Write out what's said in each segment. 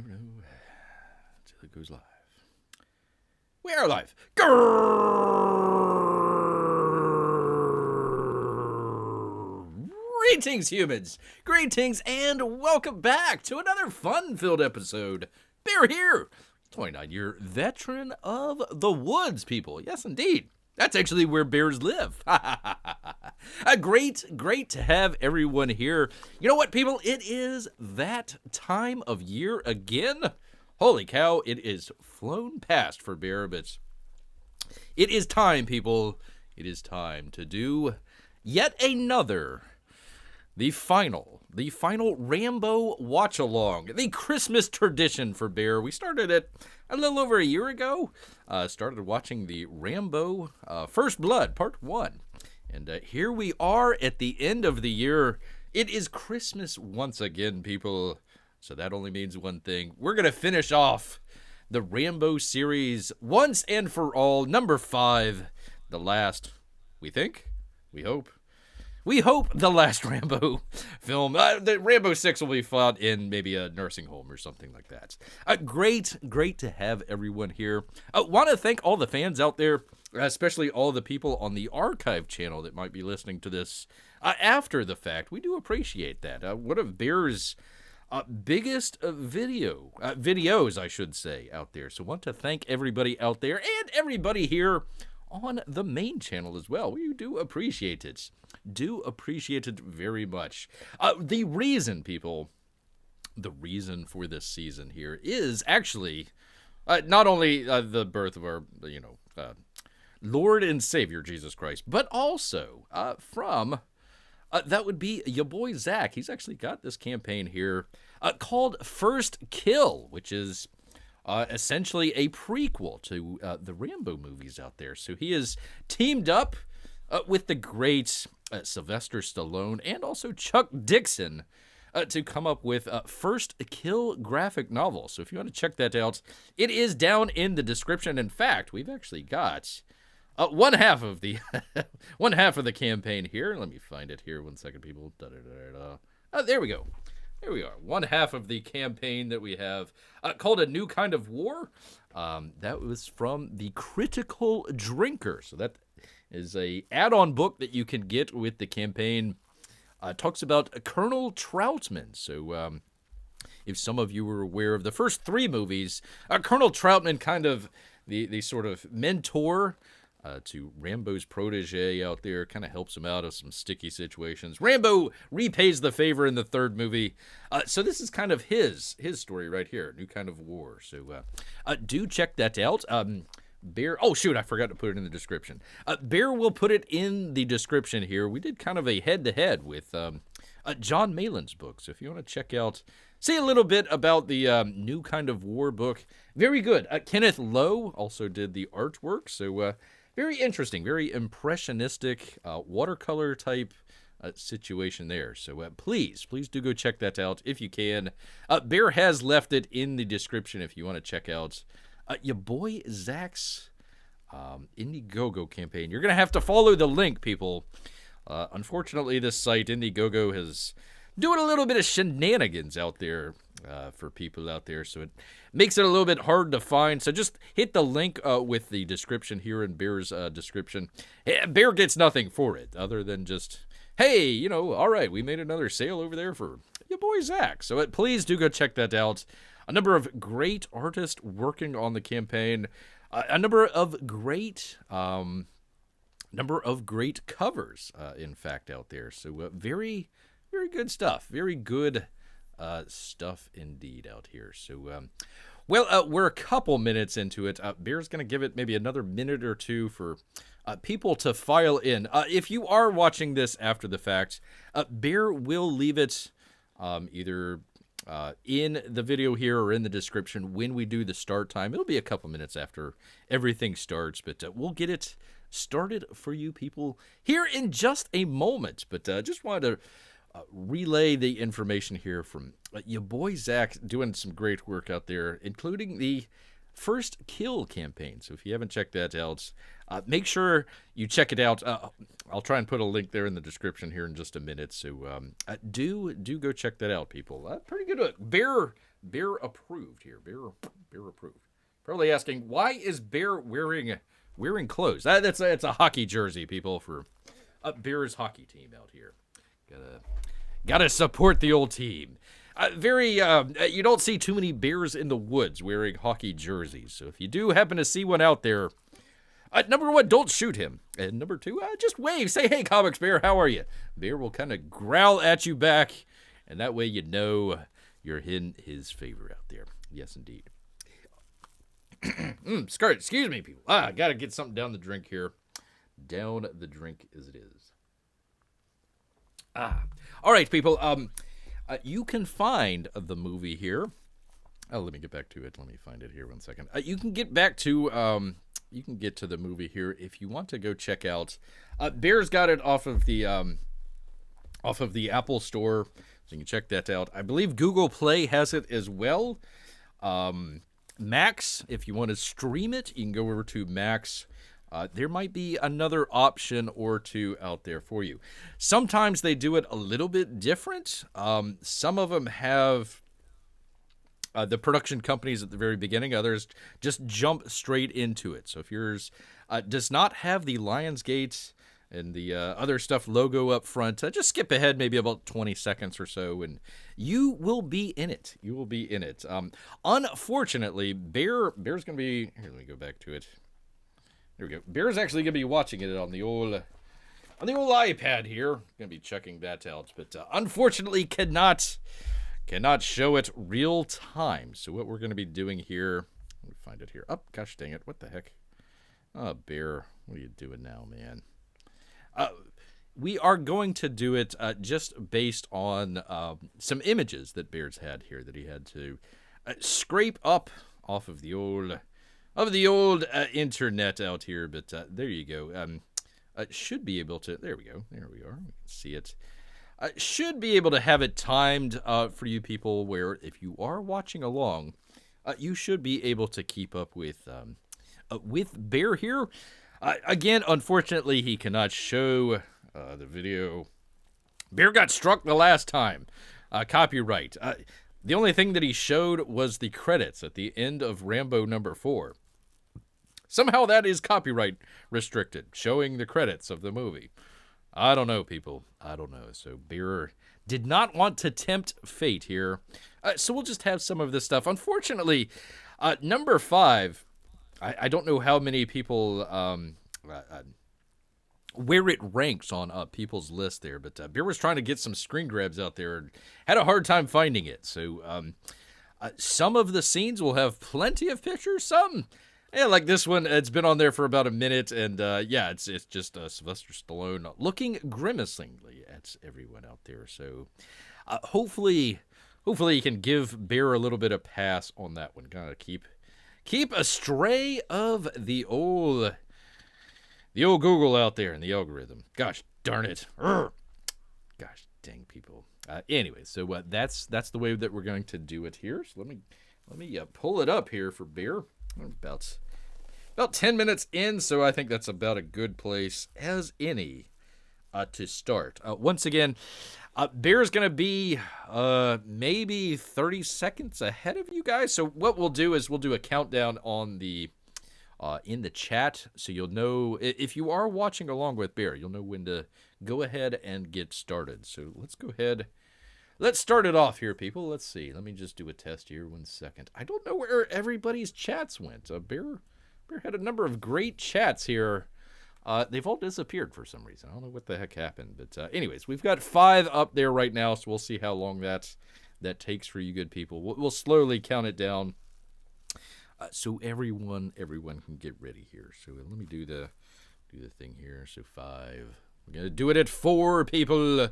never know until it goes live. We are live. Grrrrr. Greetings, humans. Greetings, and welcome back to another fun-filled episode. Bear here, 29-year veteran of the woods, people. Yes, indeed. That's actually where bears live. Great to have everyone here. You know what, people? It is that time of year again. Holy cow, it is flown past for bear, but it is time, people. It is time to do yet another, the final Rambo watch-along, the Christmas tradition for bear. We started it a little over a year ago. Started watching the Rambo First Blood, Part 1. And here we are at the end of the year. It is Christmas once again, people. So that only means one thing. We're going to finish off the Rambo series once and for all. Number 5, the last, we think, we hope the last Rambo film. The Rambo 6 will be fought in maybe a nursing home or something like that. Great to have everyone here. Want to thank all the fans out there, especially all the people on the archive channel that might be listening to this after the fact. We do appreciate that. One of Bear's biggest videos, I should say, out there. So want to thank everybody out there and everybody here on the main channel as well. We do appreciate it. Do appreciate it very much. The reason, people, the reason for this season here is actually not only the birth of our, Lord and Savior Jesus Christ, but also from that would be your boy Zach. He's actually got this campaign here called First Kill, which is essentially a prequel to the Rambo movies out there. So he is teamed up with the great Sylvester Stallone and also Chuck Dixon to come up with First Kill graphic novel. So if you want to check that out, it is down in the description. In fact, we've actually got one half of the campaign here. Let me find it here. 1 second, people. There we go. Here we are. One half of the campaign that we have called A New Kind of War. That was from The Critical Drinker. So that is a add-on book that you can get with the campaign. Talks about Colonel Troutman. So if some of you were aware of the first 3 movies, Colonel Troutman kind of the sort of mentor to Rambo's protege out there, kind of helps him out of some sticky situations. Rambo repays the favor in the 3rd movie. So this is kind of his story right here, New Kind of War. So do check that out. Bear, oh shoot, I forgot to put it in the description. Bear will put it in the description here. We did kind of a head-to-head with John Malin's book. So if you want to check out, see a little bit about the New Kind of War book, very good. Kenneth Lowe also did the artwork. So very interesting, very impressionistic, watercolor type situation there. So please do go check that out if you can. Bear has left it in the description if you want to check out your boy Zach's Indiegogo campaign. You're going to have to follow the link, people. Unfortunately, this site, Indiegogo, has doing a little bit of shenanigans out there for people out there, so it makes it a little bit hard to find. So just hit the link with the description here in Bear's description. Bear gets nothing for it other than just, hey, all right, we made another sale over there for your boy Zach. So please do go check that out. A number of great artists working on the campaign. A number of great covers, in fact, out there. So very good stuff. Very good stuff indeed out here. So, we're a couple minutes into it. Bear's going to give it maybe another minute or two for people to file in. If you are watching this after the fact, Bear will leave it either in the video here or in the description when we do the start time. It'll be a couple minutes after everything starts, but we'll get it started for you people here in just a moment. But just wanted to relay the information here from your boy Zach, doing some great work out there, including the First Kill campaign. So if you haven't checked that out, make sure you check it out. I'll try and put a link there in the description here in just a minute. So do go check that out, people. Pretty good. Bear Bear approved here. Bear approved. Probably asking, why is Bear wearing clothes? That's a hockey jersey, people, for Bear's hockey team out here. Gotta support the old team. You don't see too many bears in the woods wearing hockey jerseys. So if you do happen to see one out there, number one, don't shoot him. And number two, just wave. Say, hey, Comics Bear, how are you? Bear will kind of growl at you back. And that way you know you're in his favor out there. Yes, indeed. Excuse me, people. Gotta get something down the drink here. Down the drink as it is. All right, people. You can find the movie here. Let me get back to it. Let me find it here 1 second. You can get back to you can get to the movie here if you want to go check out. Bear's got it off of the Apple Store, so you can check that out. I believe Google Play has it as well. Max, if you want to stream it, you can go over to Max. There might be another option or two out there for you. Sometimes they do it a little bit different. Some of them have the production companies at the very beginning. Others just jump straight into it. So if yours does not have the Lionsgate and the other stuff logo up front, just skip ahead maybe about 20 seconds or so, and you will be in it. You will be in it. Unfortunately, Bear's going to be... Here, let me go back to it. There we go. Bear's actually going to be watching it on the old iPad here. Going to be checking that out, but unfortunately cannot show it real time. So what we're going to be doing here, let me find it here. Oh, gosh dang it! What the heck? Oh, Bear, what are you doing now, man? We are going to do it just based on some images that Bear's had here that he had to scrape up off of the old internet out here, but there you go. Should be able to. There we go. There we are. We can see it. Should be able to have it timed for you people, where if you are watching along, you should be able to keep up with Bear here. Again, unfortunately, he cannot show the video. Bear got struck the last time. Copyright. The only thing that he showed was the credits at the end of Rambo number 4. Somehow that is copyright restricted, showing the credits of the movie. I don't know, people. I don't know. So Bear did not want to tempt fate here. So we'll just have some of this stuff. Unfortunately, number 5, I don't know how many people... where it ranks on people's list there, but Bear was trying to get some screen grabs out there and had a hard time finding it. So some of the scenes will have plenty of pictures. Some, like this one, it's been on there for about a minute, and it's just Sylvester Stallone looking grimacingly at everyone out there. So hopefully you can give Bear a little bit of pass on that one. Gotta keep astray of the old Google out there and the algorithm. Gosh darn it. Urgh. Gosh dang, people. Anyway, so that's the way that we're going to do it here. So let me pull it up here for Bear. We're about 10 minutes in, so I think that's about a good place as any to start. Once again, Bear's going to be maybe 30 seconds ahead of you guys. So what we'll do is we'll do a countdown on the in the chat, so you'll know if you are watching along with Bear, you'll know when to go ahead and get started. So let's go ahead. Let's start it off here, people. Let's see. Let me just do a test here 1 second. I don't know where everybody's chats went. Bear had a number of great chats here. They've all disappeared for some reason. I don't know what the heck happened. But anyways, we've got 5 up there right now, so we'll see how long that takes for you good people. We'll slowly count it down so everyone can get ready here. So let me do the thing here. So 5. We're going to do it at 4, people.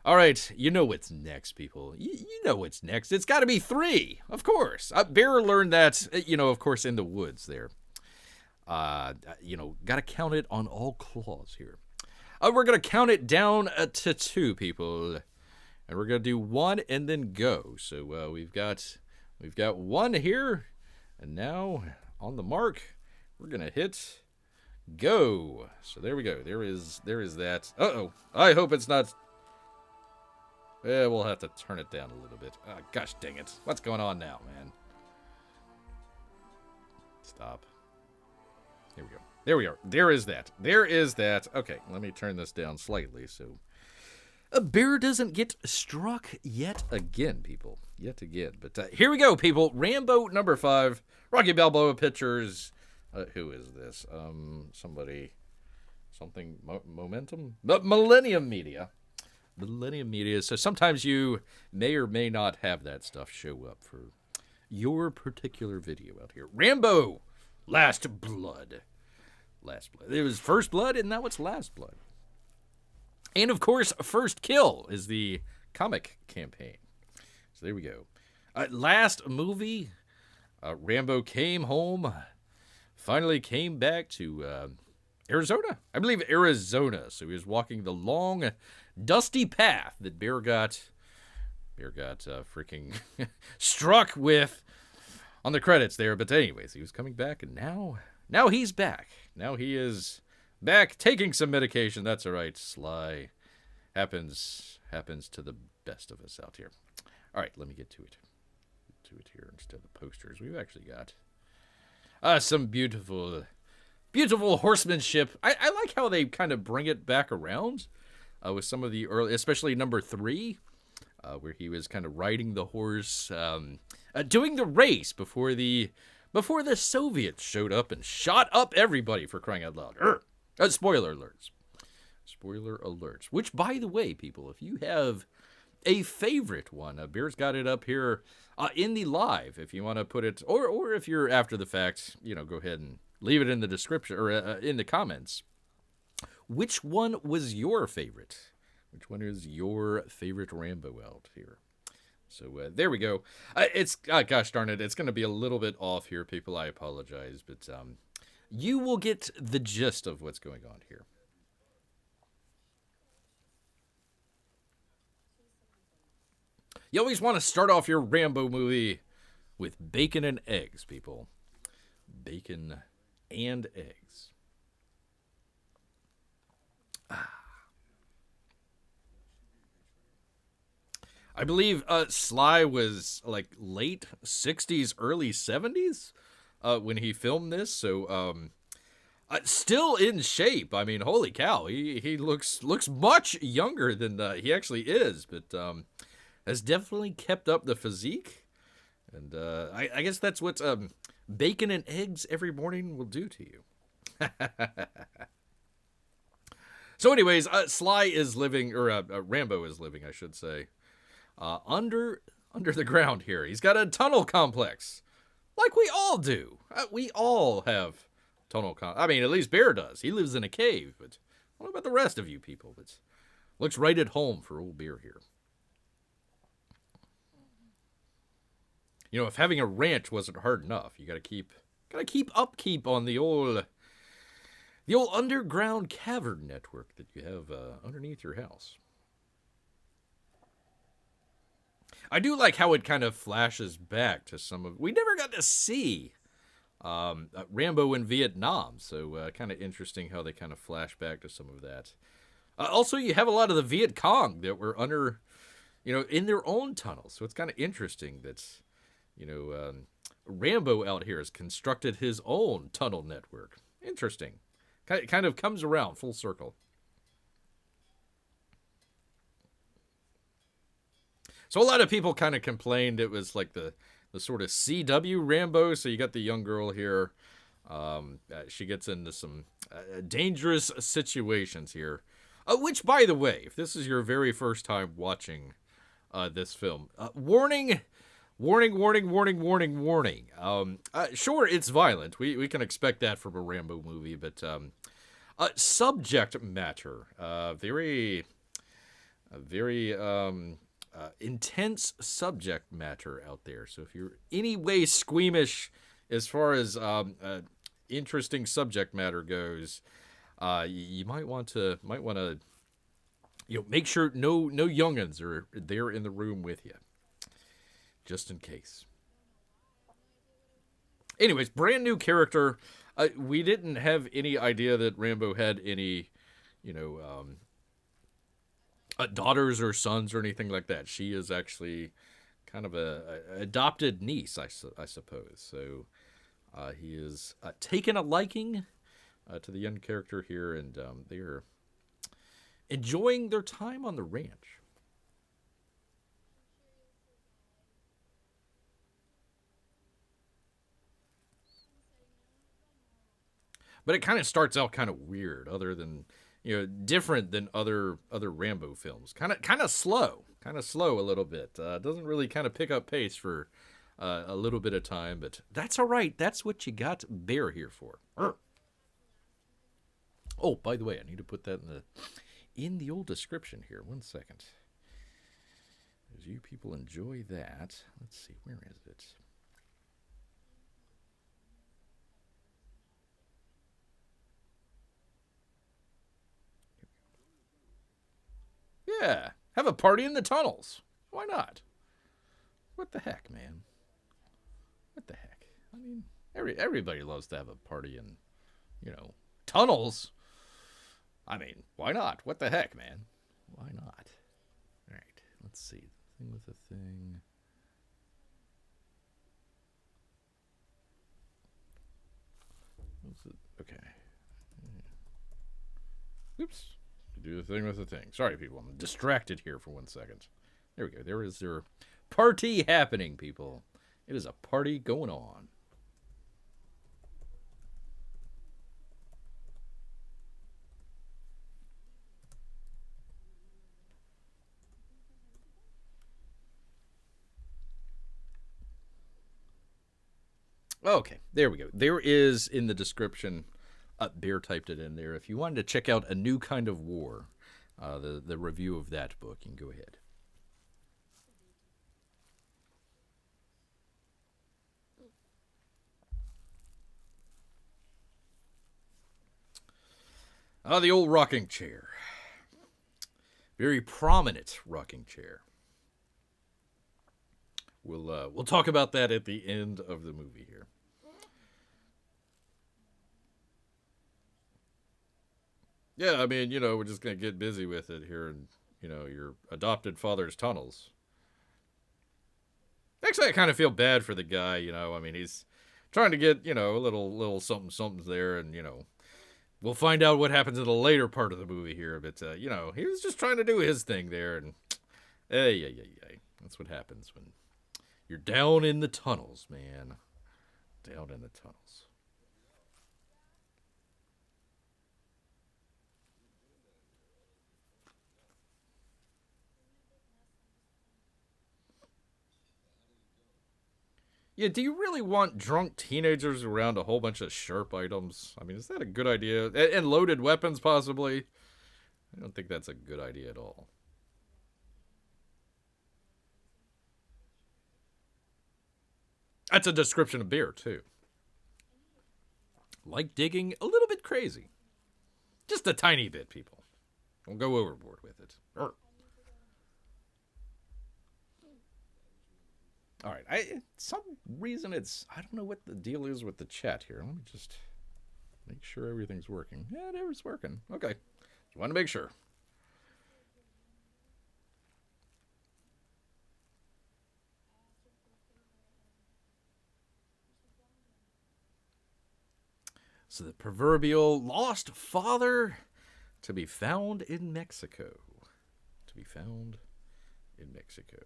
All right, you know what's next, people. You know what's next. It's got to be 3, of course. Bear learned that, of course, in the woods there. Got to count it on all claws here. We're going to count it down to 2, people. And we're going to do 1 and then go. So we've got 1 here. And now, on the mark, we're going to hit go. So there we go. There is that. Uh-oh. I hope it's not... Yeah, we'll have to turn it down a little bit. Gosh dang it. What's going on now, man? Stop. Here we go. There we are. There is that. There is that. Okay, let me turn this down slightly so a bear doesn't get struck yet again, people. Yet again. But here we go, people. Rambo number 5. Rocky Balboa Pictures. Who is this? Somebody. Something. Momentum? Millennium Media. Millennium Media. So sometimes you may or may not have that stuff show up for your particular video out here. Rambo. Last Blood. Last Blood. It was First Blood, and now it's Last Blood. And, of course, First Kill is the comic campaign. So there we go. Last movie, Rambo came home, finally came back to Arizona. I believe Arizona. So he was walking the long, dusty path that Bear got freaking struck with on the credits there. But anyways, he was coming back, and now he's back. Now he is back taking some medication. That's all right. Sly happens to the best of us out here. All right, let me get to it. Here instead of the posters. We've actually got some beautiful horsemanship. I like how they kind of bring it back around with some of the early, especially number 3, where he was kind of riding the horse, doing the race before the Soviets showed up and shot up everybody, for crying out loud. Spoiler alerts. Spoiler alerts. Which, by the way, people, if you have a favorite one, Bear's got it up here in the live. If you want to put it, or if you're after the fact, go ahead and leave it in the description or in the comments. Which one was your favorite? Which one is your favorite Rambo out here? So there we go. It's gosh darn it, it's going to be a little bit off here, people. I apologize, but you will get the gist of what's going on here. You always want to start off your Rambo movie with bacon and eggs, people. Bacon and eggs. I believe Sly was like late 60s, early 70s when he filmed this. So still in shape. I mean, holy cow. He looks much younger than he actually is. But has definitely kept up the physique. And I guess that's what bacon and eggs every morning will do to you. So anyways, Sly is living, or Rambo is living, I should say, under the ground here. He's got a tunnel complex, like we all do. We all have tunnel I mean, at least Bear does. He lives in a cave, but what about the rest of you people? It looks right at home for old Bear here. If having a ranch wasn't hard enough, you gotta keep upkeep on the old underground cavern network that you have underneath your house. I do like how it kind of flashes back to some of... We never got to see Rambo in Vietnam, so kind of interesting how they kind of flash back to some of that. Also, you have a lot of the Viet Cong that were under, in their own tunnels, so it's kind of interesting that, Rambo out here has constructed his own tunnel network. Interesting. Kind of comes around full circle. So a lot of people kind of complained it was like the sort of CW Rambo. So you got the young girl here. She gets into some dangerous situations here. Which, by the way, if this is your very first time watching this film, warning. Sure, it's violent. We can expect that from a Rambo movie, but subject matter, very intense subject matter out there. So if you're any way squeamish as far as interesting subject matter goes, you might want to make sure no youngins are there in the room with you, just in case. Anyways, brand new character. We didn't have any idea that Rambo had any, daughters or sons or anything like that. She is actually kind of a adopted niece, I suppose. So he is taken a liking to the young character here, and they are enjoying their time on the ranch. But it kind of starts out kind of weird, other than different than other Rambo films. Kind of slow a little bit. Doesn't really kind of pick up pace for a little bit of time, but that's all right. That's what you got Bear here for. Oh, by the way, I need to put that in the old description here. 1 second. As you people enjoy that, let's see, where is it? Yeah, have a party in the tunnels. Why not? What the heck, man? What the heck? I mean, everybody loves to have a party in, tunnels. I mean, why not? What the heck, man? Why not? All right, let's see. Thing with the thing. Okay. Oops. Do the thing with the thing. Sorry, people. I'm distracted here for 1 second. There we go. There is your party happening, people. It is a party going on. Okay, there we go. There is in the description, Bear typed it in there. If you wanted to check out A New Kind of War, the review of that book, you can go ahead. The old rocking chair. Very prominent rocking chair. We'll talk about that at the end of the movie here. Yeah, I mean, we're just gonna get busy with it here, and your adopted father's tunnels. Actually, I kind of feel bad for the guy. I mean, he's trying to get a little something something there, and we'll find out what happens in the later part of the movie here. But he was just trying to do his thing there, and hey, that's what happens when you're down in the tunnels, man. Down in the tunnels. Yeah, do you really want drunk teenagers around a whole bunch of sharp items? I mean, is that a good idea? And loaded weapons, possibly? I don't think that's a good idea at all. That's a description of Bear, too. Like digging a little bit crazy. Just a tiny bit, people. Don't go overboard with it. All right. Some reason I don't know what the deal is with the chat here. Let me just make sure everything's working. Yeah, it is working. Okay. Just want to make sure. So the proverbial lost father to be found in Mexico. To be found in Mexico.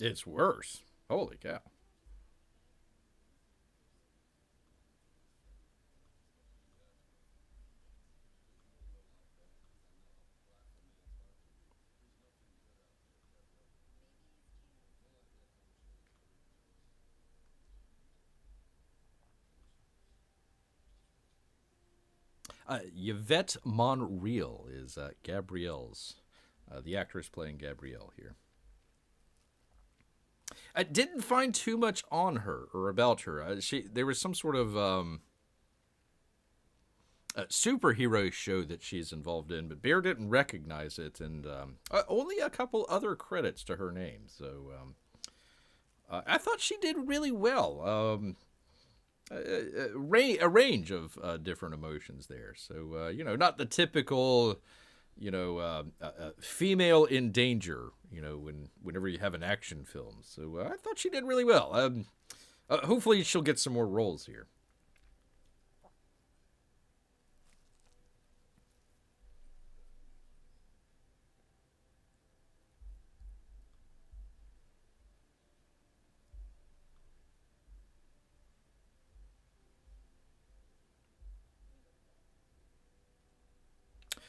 It's worse. Holy cow. Yvette Monreal is Gabrielle's, the actress playing Gabrielle here. I didn't find too much on her or about her. There was some sort of superhero show that she's involved in, but Bear didn't recognize it, and only a couple other credits to her name. So I thought she did really well. A range of different emotions there. So, not the typical, female in danger, whenever you have an action film. So I thought she did really well. Hopefully she'll get some more roles here.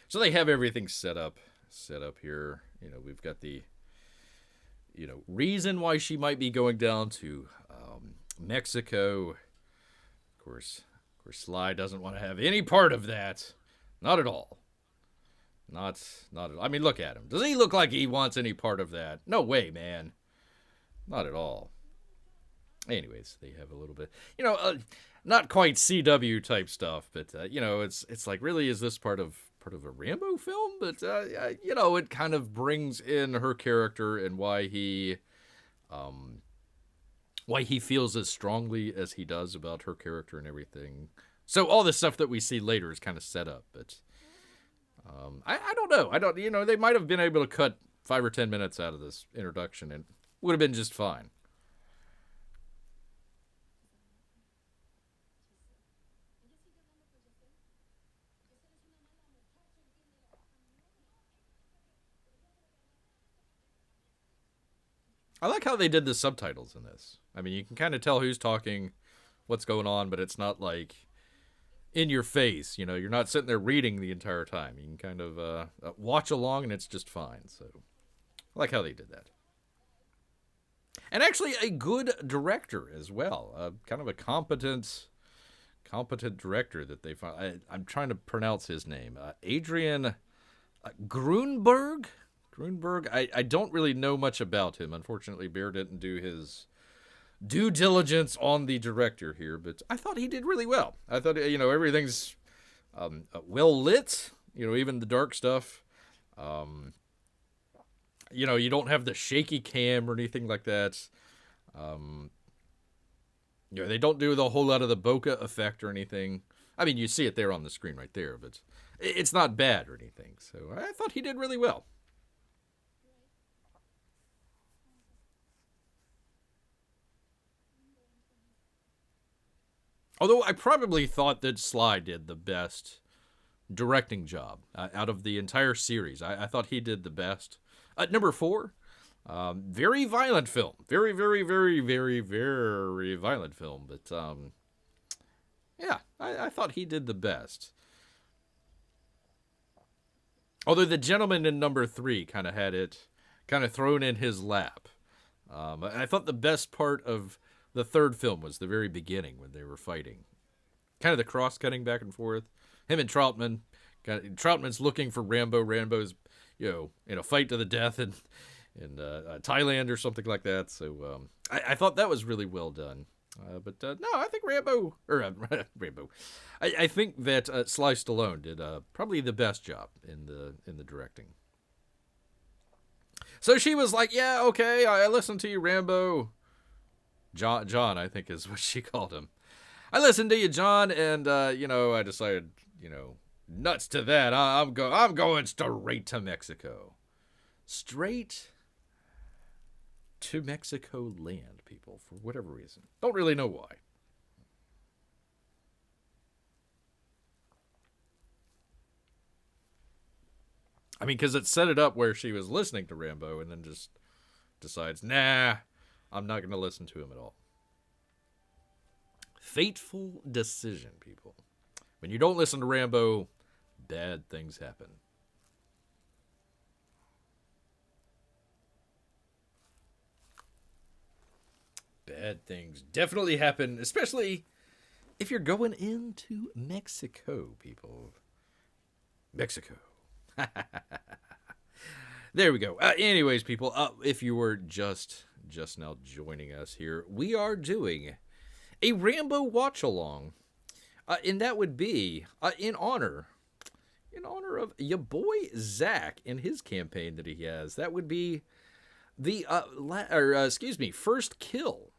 So they have everything set up here. We've got the, reason why she might be going down to Mexico. Of course, Sly doesn't want to have any part of that. Not at all. Not at all. I mean, look at him. Does he look like he wants any part of that? No way, man. Not at all. Anyways, they have a little bit, not quite CW type stuff, but it's like, really, is this part of a Rambo film? But it kind of brings in her character and why he feels as strongly as he does about her character and everything. So all the stuff that we see later is kind of set up, but I don't know. They might have been able to cut 5 or 10 minutes out of this introduction and would have been just fine. I like how they did the subtitles in this. I mean, you can kind of tell who's talking, what's going on, but it's not like in your face. You're not sitting there reading the entire time. You can kind of watch along, and it's just fine. So I like how they did that. And actually, a good director as well. Kind of a competent director that they found. I'm trying to pronounce his name. Adrian Grunberg. I don't really know much about him. Unfortunately, Bear didn't do his due diligence on the director here, but I thought he did really well. I thought, everything's well lit, even the dark stuff. You don't have the shaky cam or anything like that. They don't do the whole lot of the bokeh effect or anything. I mean, you see it there on the screen right there, but it's not bad or anything. So I thought he did really well. Although I probably thought that Sly did the best directing job out of the entire series. I thought he did the best. Number 4, very violent film. Very, very, very, very, very violent film. But, yeah, I thought he did the best. Although the gentleman in number 3 kind of had it kind of thrown in his lap. I thought the best part of the third film was the very beginning when they were fighting. Kind of the cross-cutting back and forth. Him and Troutman. Troutman's looking for Rambo. Rambo's, in a fight to the death in Thailand or something like that. So I thought that was really well done. But no, I think Rambo. I think that Sly Stallone did probably the best job in the directing. So she was like, yeah, okay, I listened to you, Rambo. John, I think is what she called him. I listened to you, John, and I decided, nuts to that. I'm going straight to Mexico, straight to Mexico land, people, for whatever reason. Don't really know why. I mean, because it set it up where she was listening to Rambo and then just decides, nah, I'm not going to listen to him at all. Fateful decision, people. When you don't listen to Rambo, bad things happen. Bad things definitely happen, especially if you're going into Mexico, people. Mexico. There we go. Anyways, people, if you were just now joining us here, we are doing a Rambo watch-along. And that would be in honor of your boy Zach and his campaign that he has. That would be the First Kill.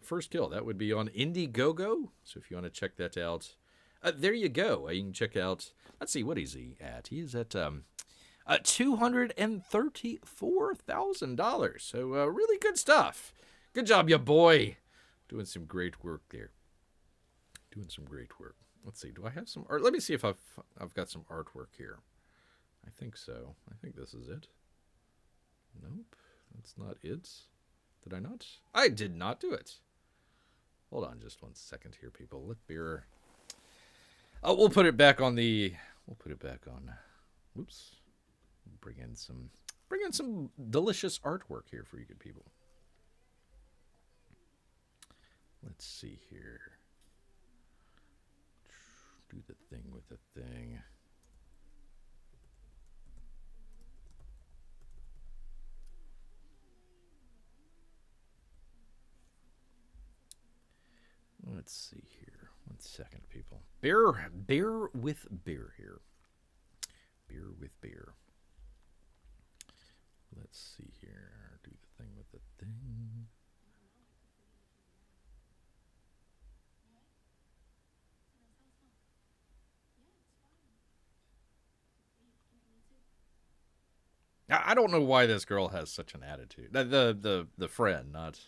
First Kill. That would be on Indiegogo. So if you want to check that out, there you go. You can check out. Let's see, what is he at? He is at $234,000. So really good stuff. Good job, ya boy. Doing some great work there. Doing some great work. Let's see. Do I have some art? Let me see if I've got some artwork here. I think so. I think this is it. Nope, that's not it. Did I not? I did not do it. Hold on just 1 second here, people. Let beer. Oh, we'll put it back on the. We'll put it back on. Whoops. Bring in some delicious artwork here for you good people. Let's see here. Do the thing with the thing. Let's see here. 1 second, people. Bear with beer here. Beer with beer. Let's see here. Do the thing with the thing. I don't know why this girl has such an attitude. The friend, not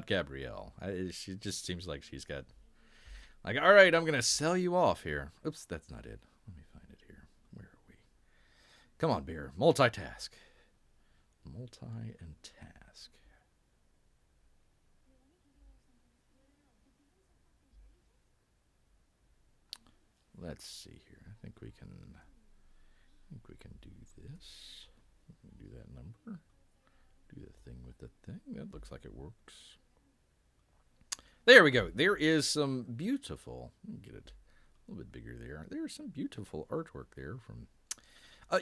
Gabrielle. She just seems like she's got, like, all right, I'm gonna sell you off here. Oops, that's not it. Let me find it here. Where are we? Come on, beer. Multitask. Multi and task. Let's see here. I think we can do this. Do that number. Do the thing with the thing. That looks like it works. There we go. There is some beautiful. Let me get it a little bit bigger there. There's some beautiful artwork there from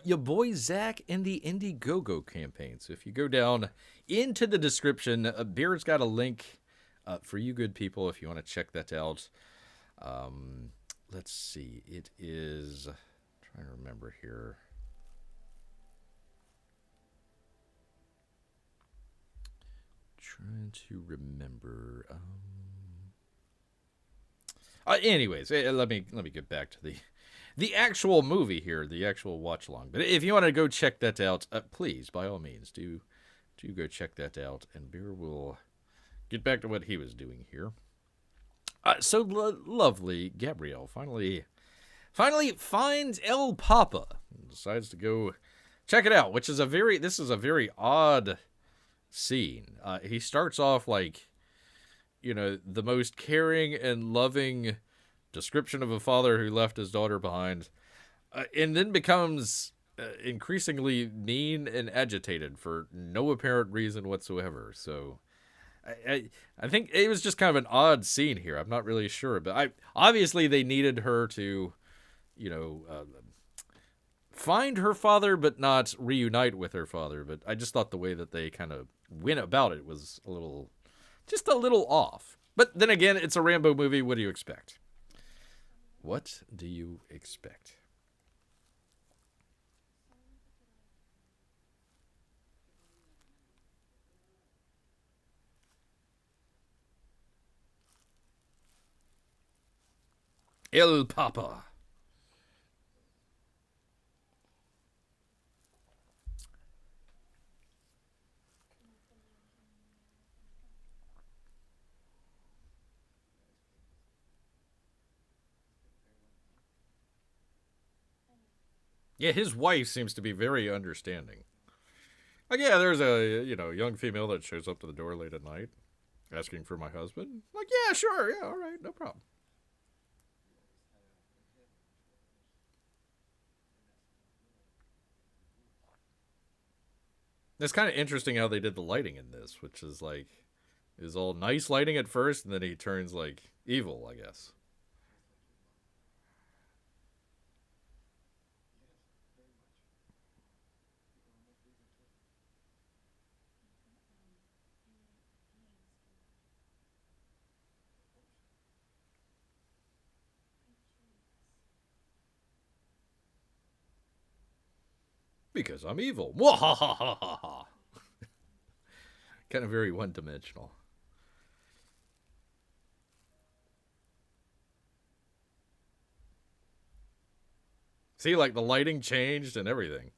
your boy Zach and the Indiegogo campaign. So if you go down into the description, Bear's got a link for you good people if you want to check that out. Let's see. It is. I'm trying to remember here. Trying to remember. Anyways, let me get back to the actual movie here, the actual watch along. But if you want to go check that out, please, by all means, do go check that out. And Bear will get back to what he was doing here. So lovely, Gabrielle finally finds El Papa and decides to go check it out, which is this is a very odd scene. He starts off like, the most caring and loving description of a father who left his daughter behind, and then becomes increasingly mean and agitated for no apparent reason whatsoever. So I think it was just kind of an odd scene here. I'm not really sure, but obviously they needed her to, find her father, but not reunite with her father. But I just thought the way that they kind of went about it was just a little off. But then again, it's a Rambo movie. What do you expect? What do you expect? El Papa. Yeah, his wife seems to be very understanding. Like, yeah, there's a, young female that shows up to the door late at night asking for my husband. Like, yeah, sure, yeah, all right, no problem. It's kind of interesting how they did the lighting in this, which is like, is all nice lighting at first, and then he turns like evil, I guess. Because I'm evil. Wahahaha. Kind of very one-dimensional. See, like the lighting changed and everything.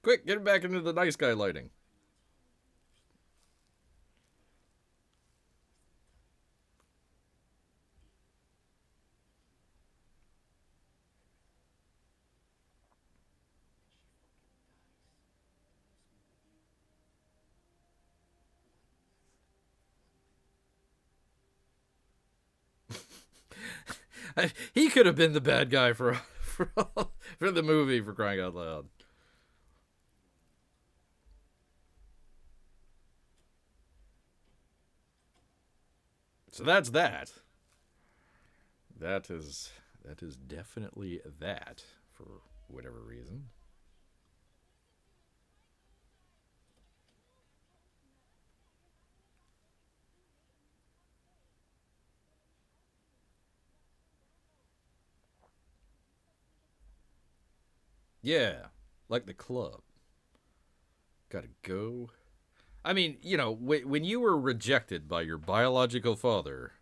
Quick, get him back into the nice guy lighting. He could have been the bad guy for the movie, for crying out loud. So that's that. That is definitely that, for whatever reason. Yeah, like the club. Gotta go. I mean, you know, when you were rejected by your biological father,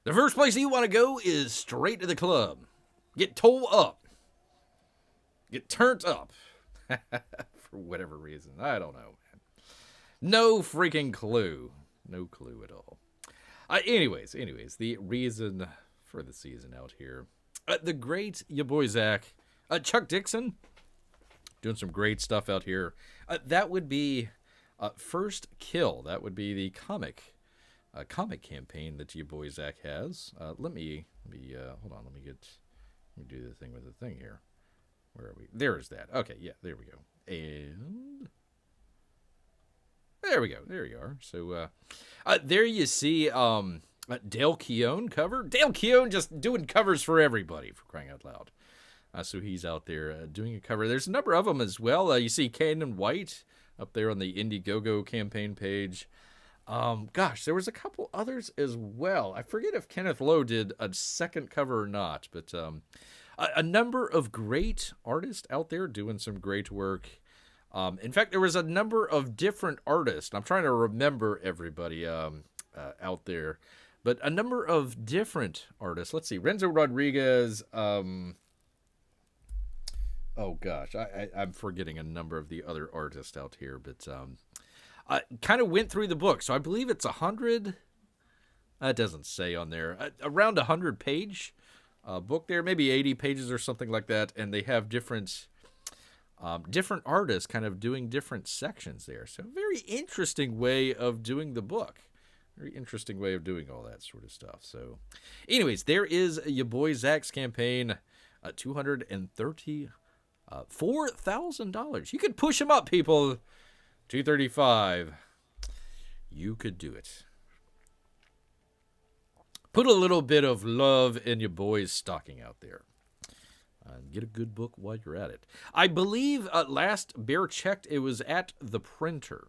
the first place you want to go is straight to the club. Get towed up. Get turned up. For whatever reason. I don't know, man. No freaking clue. No clue at all. Anyways, the reason for the season out here. The great your boy Zach. Chuck Dixon. Doing some great stuff out here. That would be First Kill. That would be the comic campaign that your boy Zach has. Let me hold on. Let me do the thing with the thing here. Where are we? There's that. Okay, yeah, there we go. And there we go. There you are. So there you see Dale Keown cover. Dale Keown just doing covers for everybody, for crying out loud. So he's out there doing a cover. There's a number of them as well. You see Cannon White up there on the Indiegogo campaign page. Gosh, there was a couple others as well. I forget if Kenneth Lowe did a second cover or not, but a number of great artists out there doing some great work. In fact, there was a number of different artists. I'm trying to remember everybody out there, but a number of different artists. Let's see, Renzo Rodriguez. Oh gosh, I'm forgetting a number of the other artists out here, but I kind of went through the book, so I believe it's 100. It doesn't say on there. Around 100-page book there, maybe 80 pages or something like that, and they have different artists kind of doing different sections there. So very interesting way of doing the book. Very interesting way of doing all that sort of stuff. So, anyways, there is your boy Zach's campaign, $234,000. You could push him up, people. 235. You could do it. Put a little bit of love in your boy's stocking out there. Get a good book while you're at it. I believe last Bear checked, it was at the printer.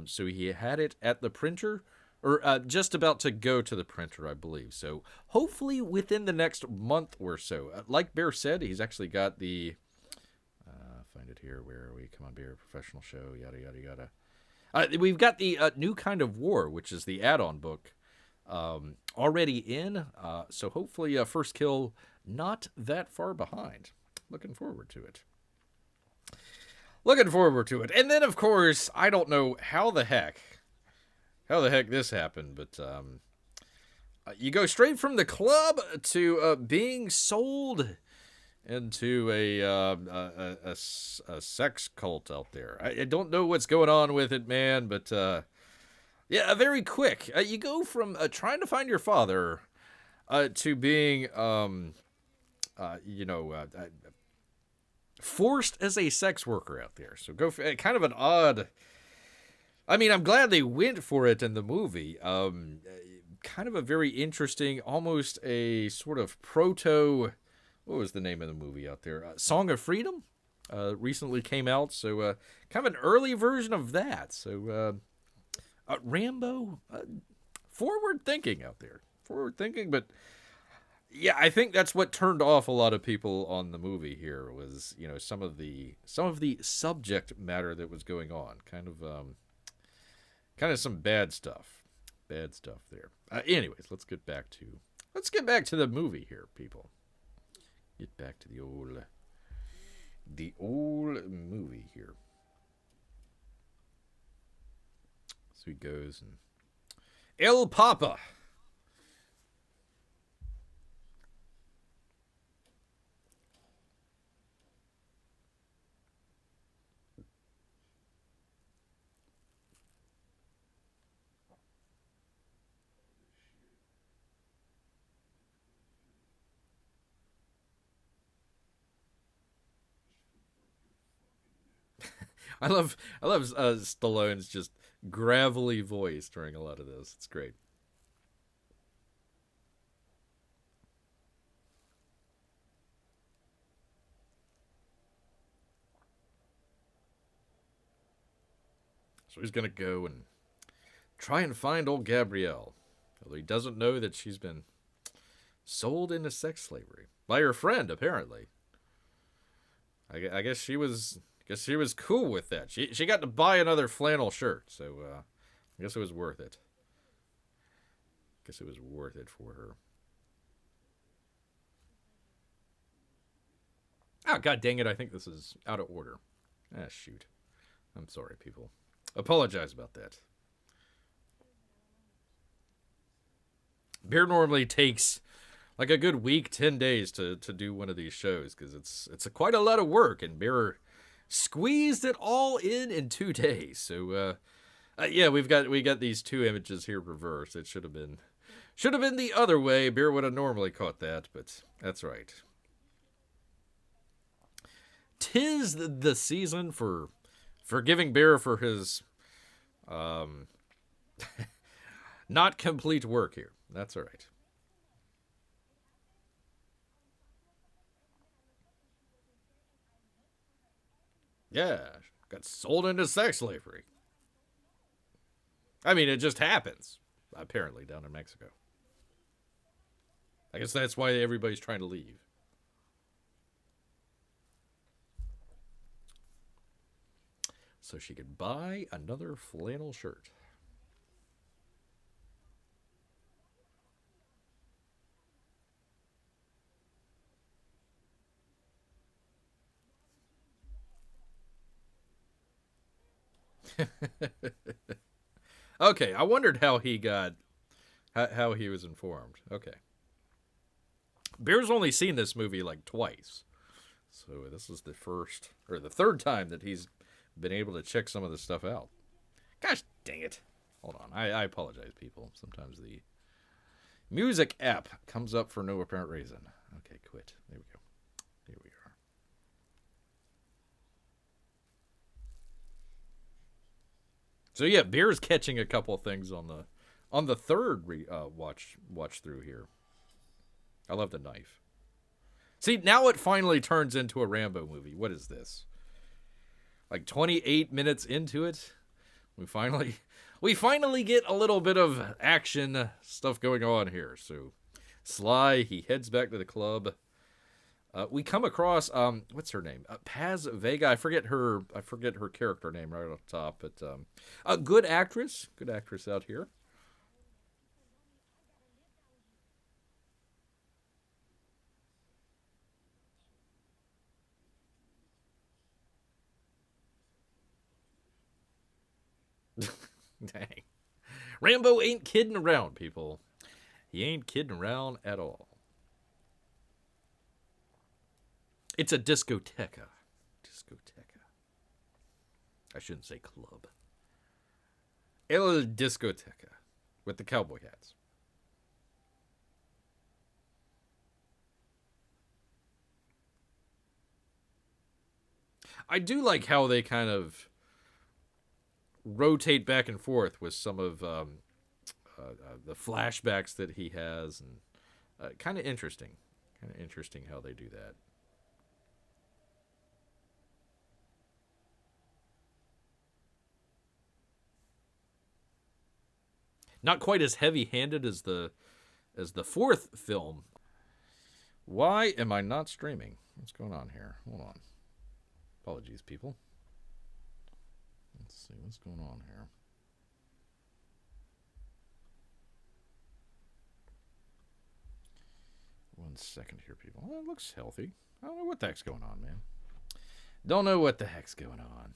So he had it at the printer, or just about to go to the printer, I believe. So hopefully within the next month or so. Like Bear said, he's actually got the... find it here. Where are we? Come on, Bear. Professional show. Yada, yada, yada. We've got the New Kind of War, which is the add-on book, already in. So hopefully First Kill not that far behind. Looking forward to it. Looking forward to it. And then, of course, I don't know how the heck this happened, but you go straight from the club to being sold into a sex cult out there. I don't know what's going on with it, man, but yeah, very quick. You go from trying to find your father to being, forced as a sex worker out there. So go for kind of an odd... I mean, I'm glad they went for it in the movie. Kind of a very interesting, almost a sort of proto... What was the name of the movie out there? Song of Freedom recently came out, so kind of an early version of that. So Rambo, forward thinking out there, but Yeah, I think that's what turned off a lot of people on the movie here was, some of the subject matter that was going on. Kind of some bad stuff. Bad stuff there. Anyways, let's get back to the movie here, people. Get back to the old movie here. So he goes and El Papa. I love Stallone's just gravelly voice during a lot of this. It's great. So he's gonna go and try and find old Gabrielle, although he doesn't know that she's been sold into sex slavery by her friend. Apparently, I guess she was. Guess she was cool with that. She got to buy another flannel shirt, so I guess it was worth it. Guess it was worth it for her. Oh, god dang it, I think this is out of order. Ah, shoot. I'm sorry, people. Apologize about that. Beer normally takes like a good week, 10 days to do one of these shows because quite a lot of work, and Beer squeezed it all in 2 days. So yeah, we got these two images here reversed. It should have been the other way. Beer would have normally caught that, but that's right. 'Tis the season for forgiving Bear for his um not complete work here. That's all right. Yeah, got sold into sex slavery. I mean, it just happens apparently down in Mexico. I guess that's why everybody's trying to leave. So she could buy another flannel shirt. Okay, I wondered how he was informed. Okay. Bear's only seen this movie like twice. So this is the first or the third time that he's been able to check some of this stuff out. Gosh dang it. Hold on. I apologize, people. Sometimes the music app comes up for no apparent reason. Okay, quit. There we go. Here we are. So yeah, Beer's catching a couple things on the third watch through here. I love the knife. See, now it finally turns into a Rambo movie. What is this? Like 28 minutes into it, we finally get a little bit of action stuff going on here. So Sly, he heads back to the club. We come across what's her name? Paz Vega. I forget her character name right off the top, but a good actress out here. Dang. Rambo ain't kidding around, people. He ain't kidding around at all. It's a discoteca. Discoteca. I shouldn't say club. El Discoteca. With the cowboy hats. I do like how they kind of rotate back and forth with some of the flashbacks that he has, and kind of interesting. Kind of interesting how they do that. Not quite as heavy-handed as the fourth film. Why am I not streaming? What's going on here? Hold on. Apologies, people. Let's see what's going on here. One second here, people. Well, it looks healthy. I don't know what the heck's going on, man. Don't know what the heck's going on.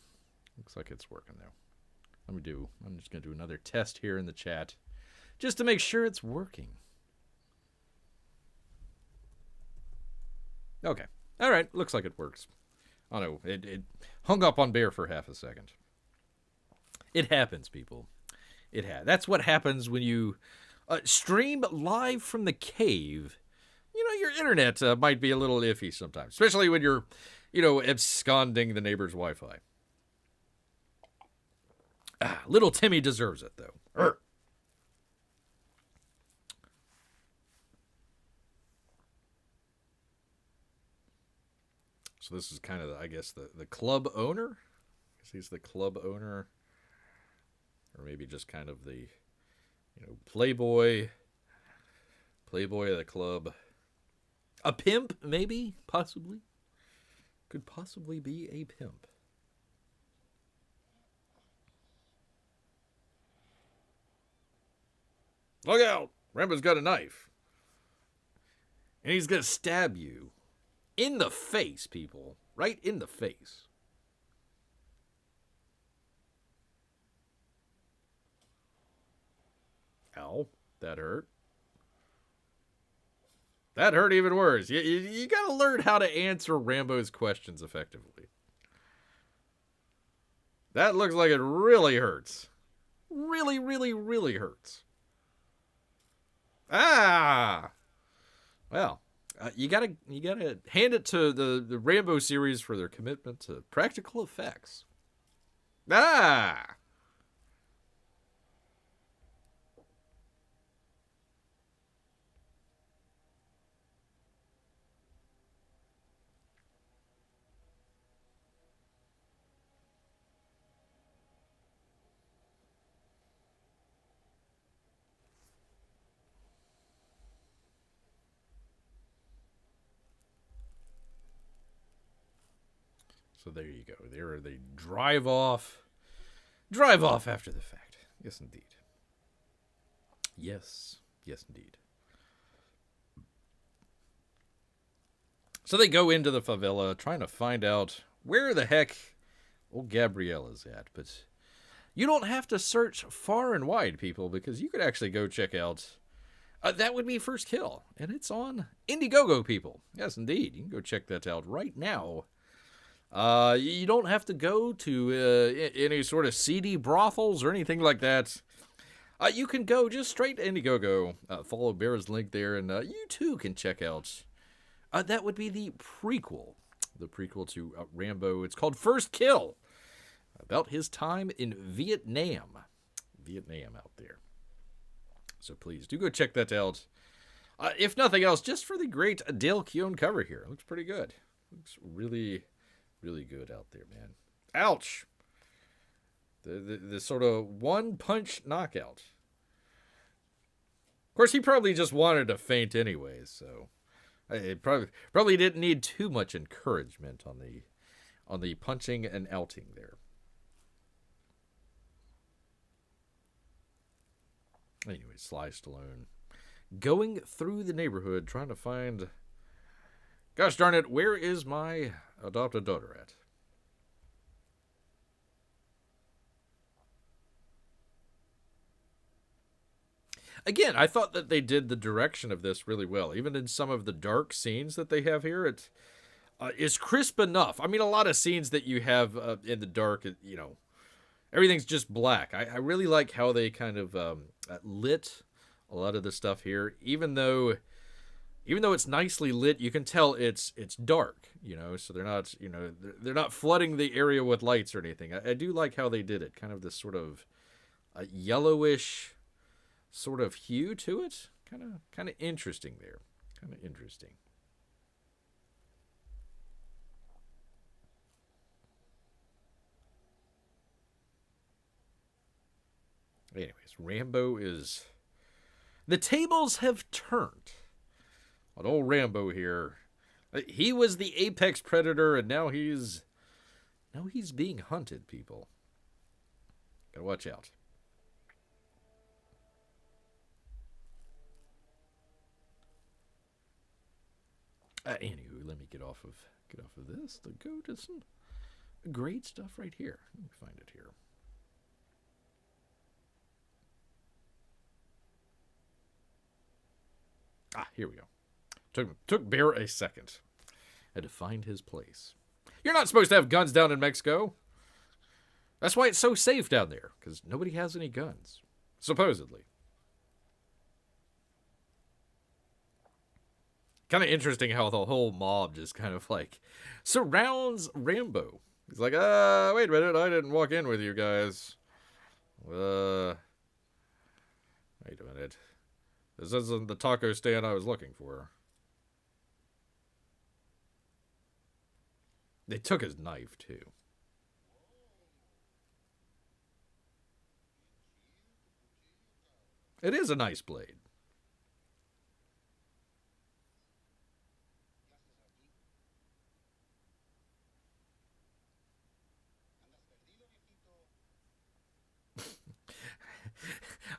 Looks like it's working, though. I'm just going to do another test here in the chat just to make sure it's working. Okay. All right. Looks like it works. I don't know. It hung up on Bear for half a second. It happens, people. That's what happens when you stream live from the cave. You know, your internet might be a little iffy sometimes, especially when you're, absconding the neighbor's Wi-Fi. Little Timmy deserves it, though. Urgh. So this is kind of, I guess, the club owner. I guess he's the club owner. Or maybe just kind of the, playboy of the club. A pimp, maybe, possibly. Could possibly be a pimp. Look out! Rambo's got a knife. And he's going to stab you. In the face, people. Right in the face. Ow. That hurt. That hurt even worse. You got to learn how to answer Rambo's questions effectively. That looks like it really hurts. Really, really, really hurts. Ah! Well, you gotta hand it to the Rambo series for their commitment to practical effects. Ah! So there you go. There they drive off after the fact. Yes, indeed. Yes, indeed. So they go into the favela trying to find out where the heck old Gabrielle is at. But you don't have to search far and wide, people, because you could actually go check out That Would Be First Kill. And it's on Indiegogo, people. Yes, indeed. You can go check that out right now. You don't have to go to any sort of seedy brothels or anything like that. You can go just straight to Indiegogo. Follow Bear's link there, and you too can check out. That would be the prequel to Rambo. It's called First Kill, about his time in Vietnam out there. So please do go check that out. If nothing else, just for the great Dale Keown cover here. It looks pretty good. Looks really, really good out there, man. Ouch. The sort of one-punch knockout. Of course, he probably just wanted to faint anyways, so it probably didn't need too much encouragement on the punching and outing there. Anyway, Sly Stallone going through the neighborhood trying to find, gosh darn it, where is my adopted daughter at? Again, I thought that they did the direction of this really well. Even in some of the dark scenes that they have here, it is crisp enough. I mean, a lot of scenes that you have in the dark, everything's just black. I really like how they kind of lit a lot of the stuff here. Even though it's nicely lit, you can tell it's dark. So they're not flooding the area with lights or anything. I do like how they did it. Kind of this sort of yellowish sort of hue to it. Kind of interesting there. Kind of interesting. Anyways, Rambo is... The tables have turned on old Rambo here. He was the apex predator, and now he's being hunted, people. Gotta watch out. Anywho, let me get off of this to go to some great stuff right here. Let me find it here. Here we go. Took Bear a second. Had to find his place. You're not supposed to have guns down in Mexico. That's why it's so safe down there, because nobody has any guns. Supposedly. Kind of interesting how the whole mob just kind of like surrounds Rambo. He's like, wait a minute, I didn't walk in with you guys. Wait a minute. This isn't the taco stand I was looking for. They took his knife, too. It is a nice blade.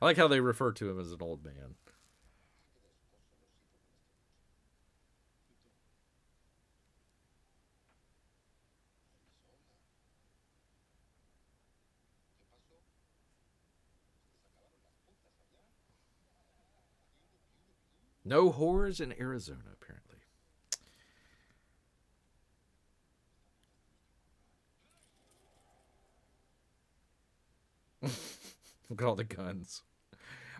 I like how they refer to him as an old man. No whores in Arizona, apparently. Look at all the guns.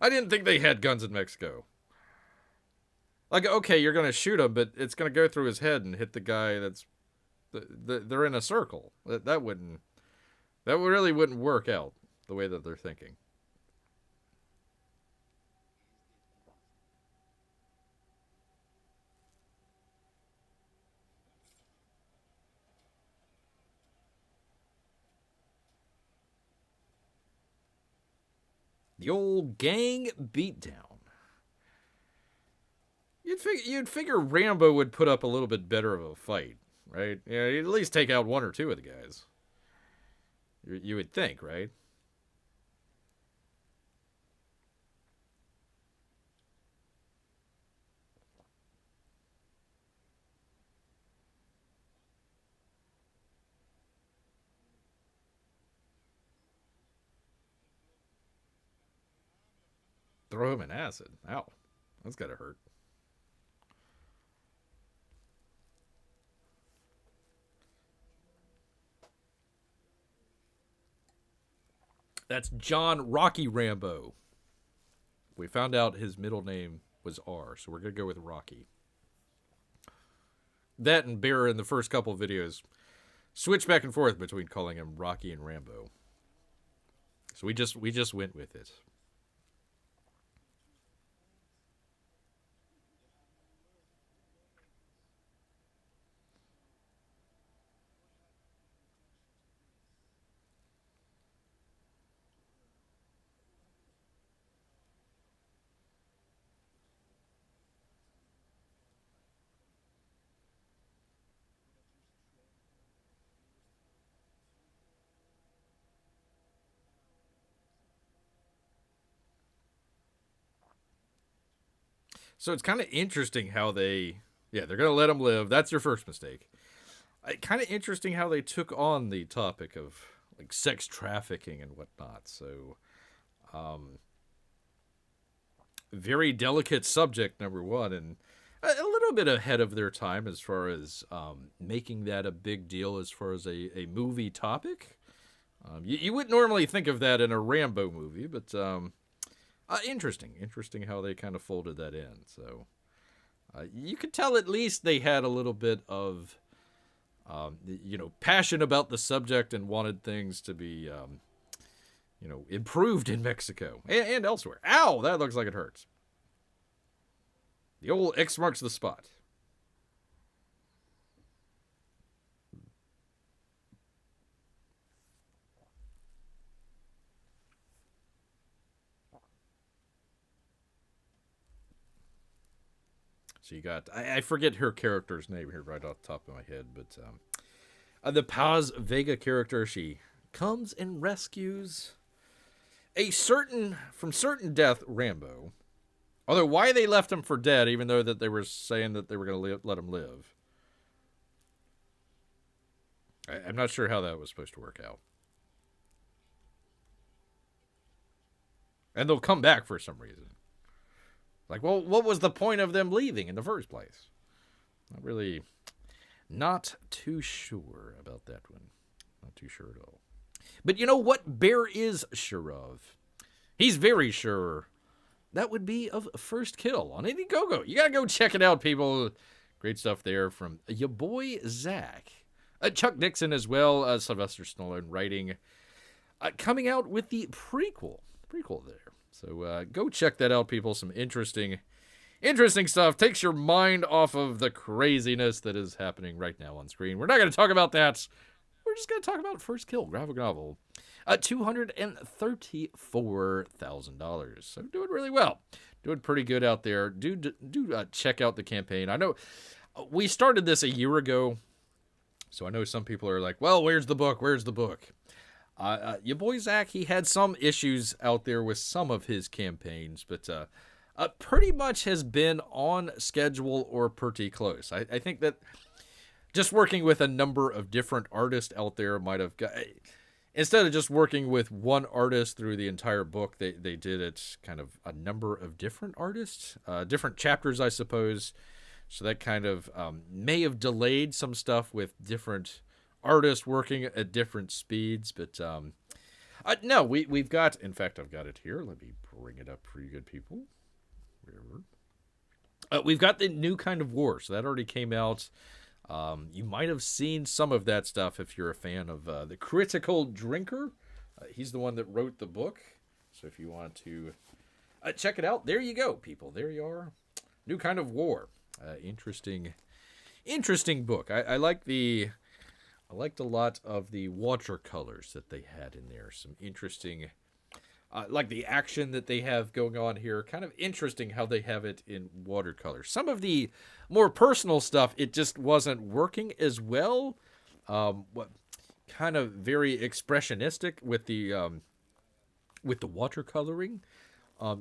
I didn't think they had guns in Mexico. Like, okay, you're going to shoot him, but it's going to go through his head and hit the guy that's... They're in a circle. That really wouldn't work out the way that they're thinking. The old gang beatdown. You'd figure Rambo would put up a little bit better of a fight, right? Yeah, he'd at least take out one or two of the guys. You would think, right? Throw him in acid. Ow. That's gotta hurt. That's John Rocky Rambo. We found out his middle name was R, so we're going to go with Rocky. That and Bear in the first couple of videos switch back and forth between calling him Rocky and Rambo. So we just went with it. So it's kind of interesting how they're going to let him live. That's your first mistake. Kind of interesting how they took on the topic of like sex trafficking and whatnot. So, very delicate subject, number one, and a little bit ahead of their time as far as making that a big deal as far as a movie topic. You wouldn't normally think of that in a Rambo movie, but interesting how they kind of folded that in. So you could tell at least they had a little bit of passion about the subject and wanted things to be improved in Mexico and elsewhere. Ow, that looks like it hurts. The old X marks the spot. So you got, I forget her character's name here right off the top of my head, but the Paz Vega character, she comes and rescues from certain death Rambo. Although why they left him for dead, even though that they were saying that they were going to let him live. I'm not sure how that was supposed to work out. And they'll come back for some reason. Like, well, what was the point of them leaving in the first place? Not too sure about that one. Not too sure at all. But you know what Bear is sure of? He's very sure. That would be of First Kill on Indiegogo. You gotta go check it out, people. Great stuff there from your boy Zach. Chuck Dixon as well, Sylvester Stallone writing. Coming out with the prequel there. So go check that out, people. Some interesting stuff. Takes your mind off of the craziness that is happening right now on screen. We're not going to talk about that. We're just going to talk about First Kill, graphic novel. $234,000. So doing really well. Doing pretty good out there. Do check out the campaign. I know we started this a year ago, so I know some people are like, well, where's the book? Where's the book? Your boy Zach, he had some issues out there with some of his campaigns, but pretty much has been on schedule or pretty close. I think that just working with a number of different artists out there might have got... Instead of just working with one artist through the entire book, they did it kind of a number of different artists, different chapters, I suppose. So that kind of may have delayed some stuff with different artists working at different speeds. But no, we've got, in fact, I've got it here. Let me bring it up for you good people. We've got the New Kind of War. So that already came out. You might have seen some of that stuff if you're a fan of The Critical Drinker. He's the one that wrote the book. So if you want to check it out, there you go, people. There you are. New Kind of War. Interesting book. I liked a lot of the watercolors that they had in there. Some interesting, like the action that they have going on here. Kind of interesting how they have it in watercolor. Some of the more personal stuff, it just wasn't working as well. What kind of very expressionistic with the watercoloring.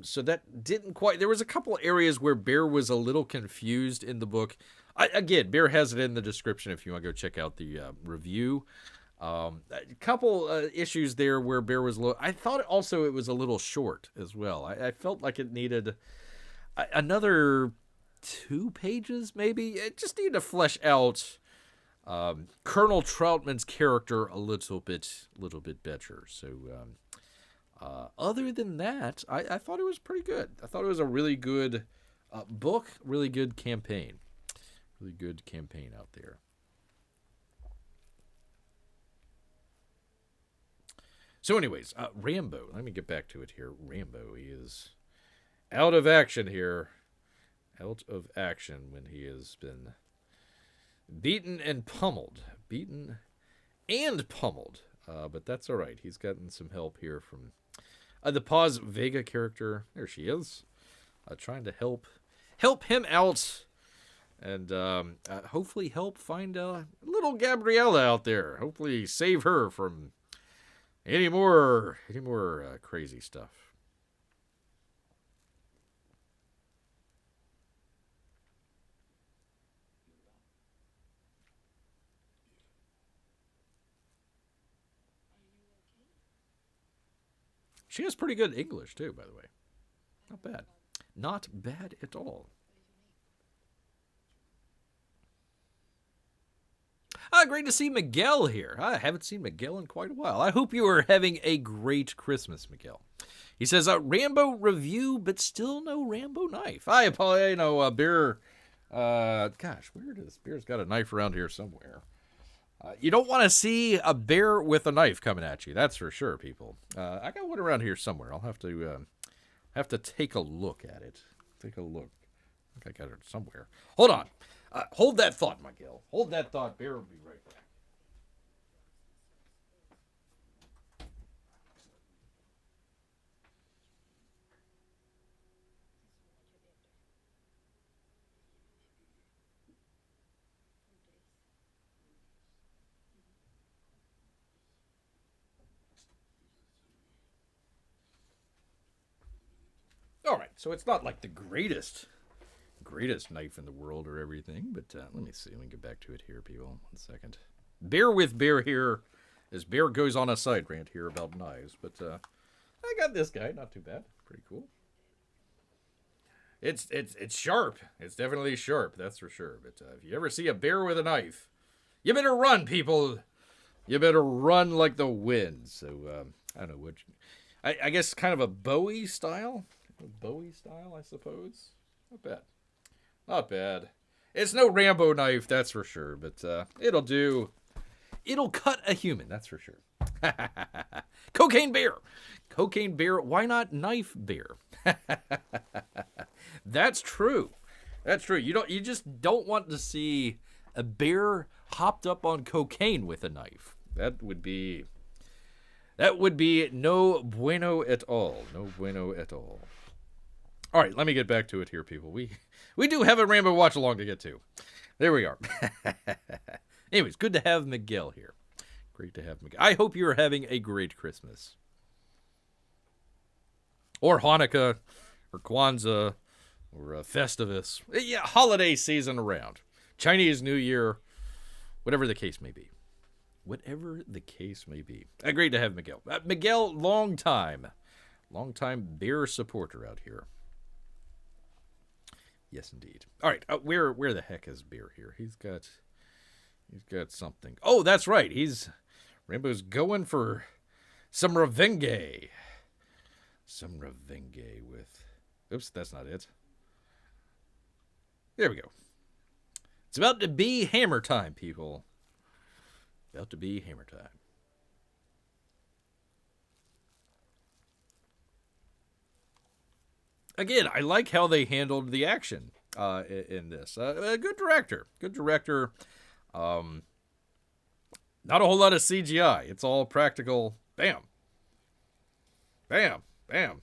So that didn't quite... There was a couple areas where Bear was a little confused in the book. Again, Bear has it in the description if you want to go check out the review. A couple issues there where Bear was a little... I thought also it was a little short as well. I felt like it needed another 2 pages, maybe. It just needed to flesh out Colonel Troutman's character a little bit better. So... other than that, I thought it was pretty good. I thought it was a really good book, really good campaign. Really good campaign out there. So anyways, Rambo. Let me get back to it here. Rambo, he is out of action here. Out of action when he has been beaten and pummeled. But that's all right. He's gotten some help here from... the Paz Vega character, there she is, trying to help him out, and hopefully help find little Gabriella out there. Hopefully save her from any more crazy stuff. She has pretty good English, too, by the way. Not bad. Not bad at all. Great to see Miguel here. I haven't seen Miguel in quite a while. I hope you are having a great Christmas, Miguel. He says, Rambo review, but still no Rambo knife. I know, Bear. Gosh, weird is Bear's got a knife around here somewhere. You don't want to see a bear with a knife coming at you. That's for sure, people. I got one around here somewhere. I'll have to take a look at it. Take a look. I think I got it somewhere. Hold on. Hold that thought, Miguel. Hold that thought. Bear will be right back. All right, so it's not like the greatest knife in the world or everything, but let me see. Let me get back to it here, people. 1 second. Bear with Bear here, as Bear goes on a side rant here about knives, but I got this guy. Not too bad. Pretty cool. It's sharp. It's definitely sharp, that's for sure. But if you ever see a bear with a knife, you better run, people. You better run like the wind. So, I don't know what... I guess kind of a Bowie style? I suppose. Not bad. Not bad. It's no Rambo knife, that's for sure. But it'll do. It'll cut a human, that's for sure. Cocaine bear. Cocaine bear. Why not knife bear? That's true. That's true. You just don't want to see a bear hopped up on cocaine with a knife. That would be no bueno at all. No bueno at all. All right, let me get back to it here, people. We do have a Rambo watch along to get to. There we are. Anyways, good to have Miguel here. Great to have Miguel. I hope you're having a great Christmas. Or Hanukkah, or Kwanzaa, or Festivus. Yeah, holiday season around. Chinese New Year, whatever the case may be. Whatever the case may be. Great to have Miguel. Miguel, long time bear supporter out here. Yes, indeed. All right, where the heck is Bear here? He's got something. Oh, that's right. Rambo's going for some revenge. Some revenge with... Oops, that's not it. There we go. It's about to be hammer time, people. About to be hammer time. Again, I like how they handled the action in this. Good director. Good director. Not a whole lot of CGI. It's all practical. Bam. Bam. Bam.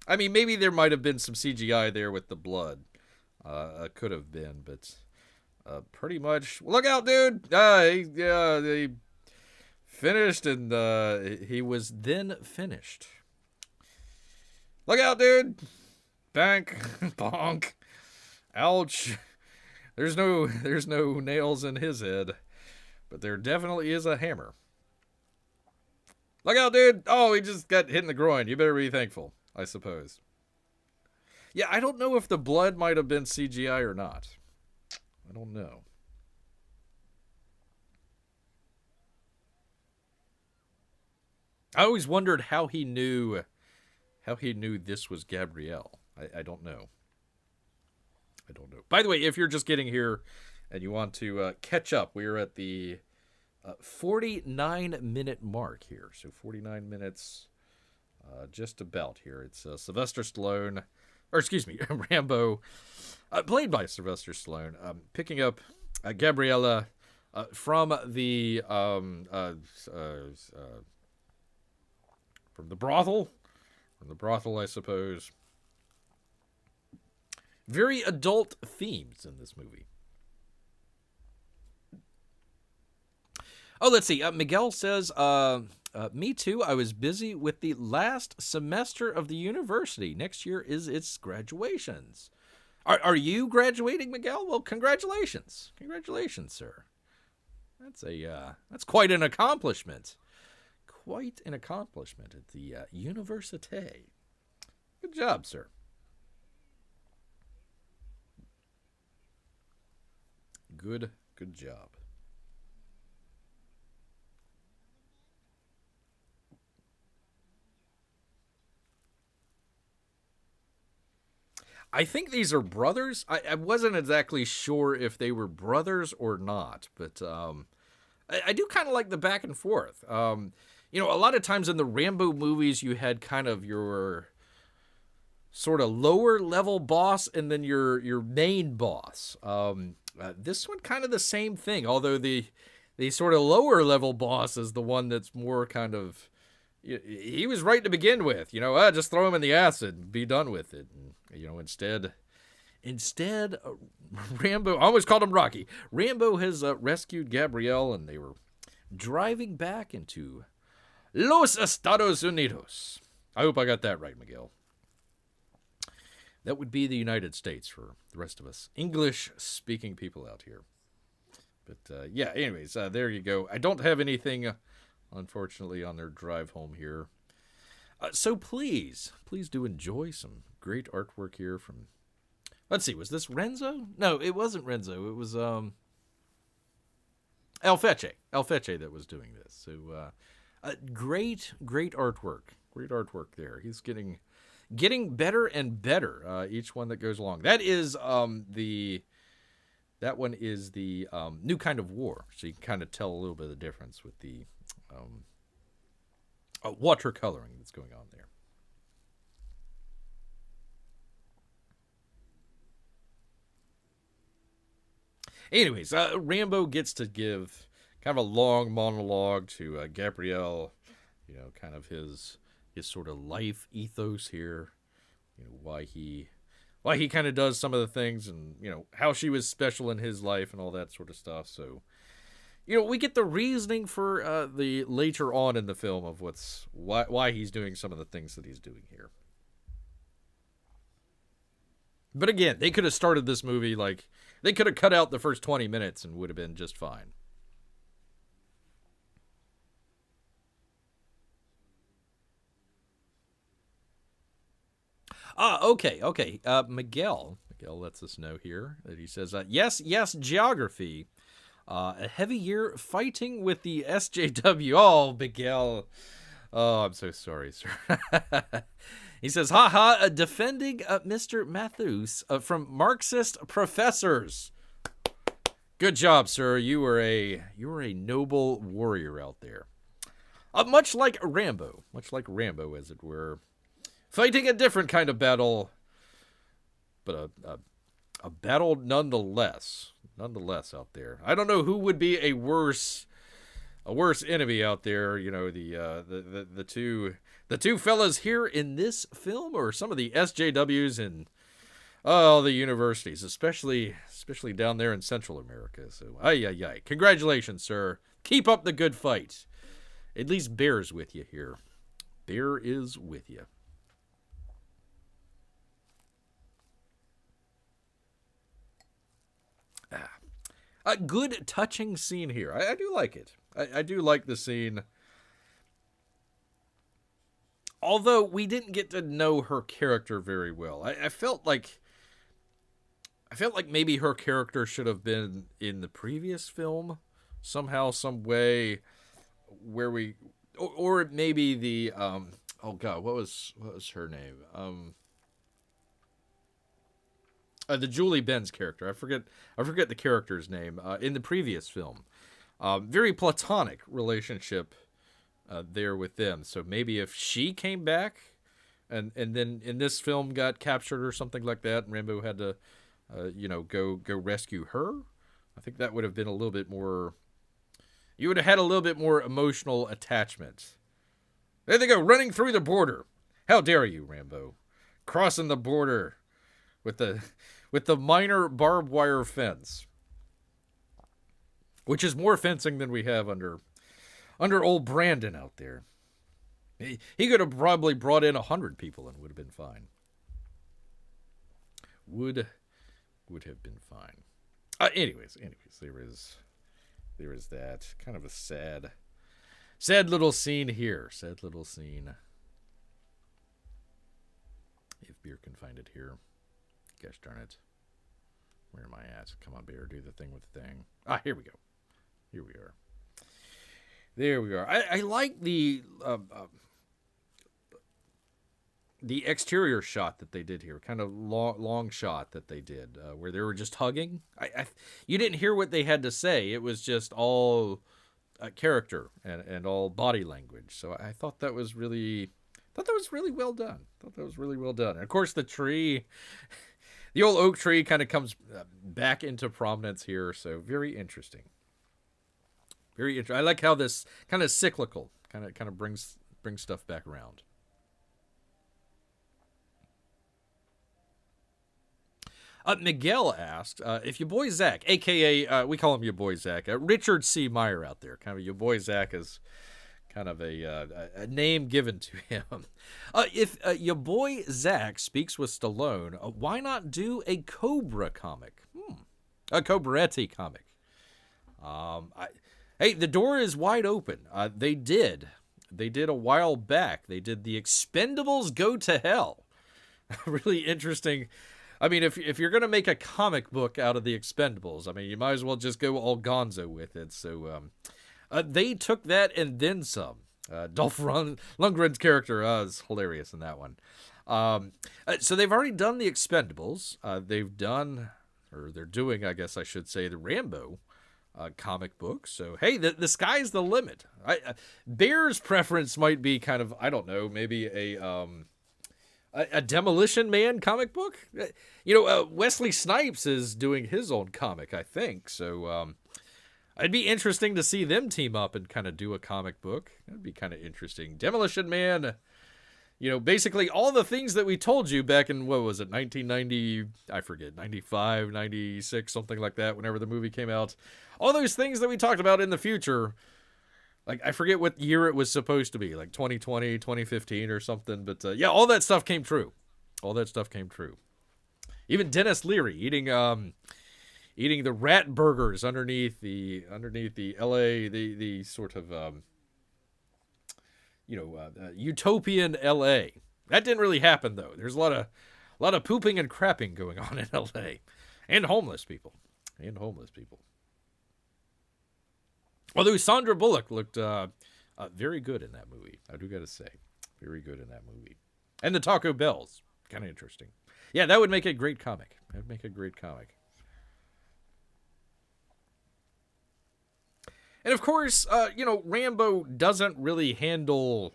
I mean, maybe there might have been some CGI there with the blood. Could have been, but pretty much... Look out, dude! He finished, and he was then finished. Look out, dude! Bank. Bonk. Ouch. There's no nails in his head, but there definitely is a hammer. Look out, dude! Oh, he just got hit in the groin. You better be thankful, I suppose. Yeah, I don't know if the blood might have been CGI or not. I don't know. I always wondered how he knew this was Gabrielle. I don't know. I don't know. By the way, if you're just getting here and you want to catch up, we're at the 49-minute mark here. So 49 minutes, just about here. It's Sylvester Stallone, or excuse me, Rambo, played by Sylvester Stallone, picking up Gabriella from the brothel. From the brothel, I suppose. Very adult themes in this movie. Oh, let's see. Miguel says, me too. I was busy with the last semester of the university. Next year is its graduations. Are you graduating, Miguel? Well, congratulations. Congratulations, sir. That's quite an accomplishment. Quite an accomplishment at the université. Good job, sir. Good job. I think these are brothers. I wasn't exactly sure if they were brothers or not, but I do kind of like the back and forth. You know, a lot of times in the Rambo movies, you had kind of your sort of lower level boss and then your main boss. This one kind of the same thing, although the sort of lower level boss is the one that's more kind of, he was right to begin with, just throw him in the acid and be done with it. And, instead, Rambo, I almost called him Rocky. Rambo has rescued Gabrielle, and they were driving back into Los Estados Unidos. I hope I got that right, Miguel. That would be the United States for the rest of us English-speaking people out here. But, yeah, anyways, there you go. I don't have anything, unfortunately, on their drive home here. So please do enjoy some great artwork here from... Let's see, was this Renzo? No, it wasn't Renzo. It was El Feche that was doing this. So great artwork. Great artwork there. He's getting better and better each one that goes along. That is that one is the New Kind of War. So you can kind of tell a little bit of the difference with the watercoloring that's going on there. Anyways, Rambo gets to give kind of a long monologue to Gabrielle, kind of his sort of life ethos here, why he kind of does some of the things, and how she was special in his life and all that sort of stuff. So, we get the reasoning for the later on in the film of why he's doing some of the things that he's doing here. But again, they could have started this movie they could have cut out the first 20 minutes and would have been just fine. Okay. Miguel lets us know here that he says, yes, geography. A heavy year fighting with the SJW. Oh, Miguel. Oh, I'm so sorry, sir. He says, defending Mr. Mathus from Marxist professors. Good job, sir. You were a noble warrior out there. Much like Rambo, as it were. Fighting a different kind of battle, but a battle nonetheless out there. I don't know who would be a worse enemy out there. The two fellas here in this film, or some of the SJWs in the universities, especially down there in Central America. So, congratulations, sir. Keep up the good fight. At least Bear's with you here. Bear is with you. A good, touching scene here. I do like it. I do like the scene. Although we didn't get to know her character very well. I felt like maybe her character should have been in the previous film somehow, some way, where we, or maybe the oh god, what was her name? The Julie Benz character. I forget the character's name in the previous film. Very platonic relationship there with them. So maybe if she came back and then in this film got captured or something like that, and Rambo had to go rescue her, I think that would have been a little bit more. You would have had a little bit more emotional attachment. There they go, running through the border. How dare you, Rambo, crossing the border with the minor barbed wire fence, which is more fencing than we have under old Brandon out there. He could have probably brought in 100 people and would have been fine. Would have been fine. Anyways, there is that kind of a sad little scene here. Sad little scene. If Beer can find it here. Gosh darn it. Where am I at? Come on, Bear, do the thing with the thing. Here we go. Here we are. There we are. I like the exterior shot that they did here. Kind of long shot that they did, where they were just hugging. You didn't hear what they had to say. It was just all character and all body language. So I thought that was really well done. And of course, the tree... The old oak tree kind of comes back into prominence here, so very interesting. Very interesting. I like how this kind of cyclical kind of brings stuff back around. Miguel asked if your boy Zach, aka we call him your boy Zach, Richard C. Meyer out there, kind of your boy Zach is kind of a name given to him. If your boy Zach speaks with Stallone, why not do a Cobra comic? A Cobretti comic. Hey, the door is wide open. They did a while back. They did the Expendables Go to Hell. Really interesting. I mean, if you're going to make a comic book out of the Expendables, I mean, you might as well just go all gonzo with it. So they took that and then some. Dolph Lundgren's character is hilarious in that one. So they've already done the Expendables. They've done, or they're doing, I guess I should say, the Rambo comic book. So, hey, the sky's the limit. Bear's preference might be kind of, I don't know, maybe a Demolition Man comic book. Wesley Snipes is doing his own comic, I think. So it'd be interesting to see them team up and kind of do a comic book. That'd be kind of interesting. Demolition Man, basically all the things that we told you back in, what was it, 1990, I forget, 95, 96, something like that, whenever the movie came out. All those things that we talked about in the future. Like, I forget what year it was supposed to be, like 2020, 2015 or something. But, yeah, all that stuff came true. All that stuff came true. Even Dennis Leary eating the rat burgers underneath the LA, the sort of, utopian LA. That didn't really happen, though. There's a lot of pooping and crapping going on in LA. And homeless people. Although Sandra Bullock looked very good in that movie, I do got to say. Very good in that movie. And the Taco Bells, kind of interesting. Yeah, that would make a great comic. And of course, Rambo doesn't really handle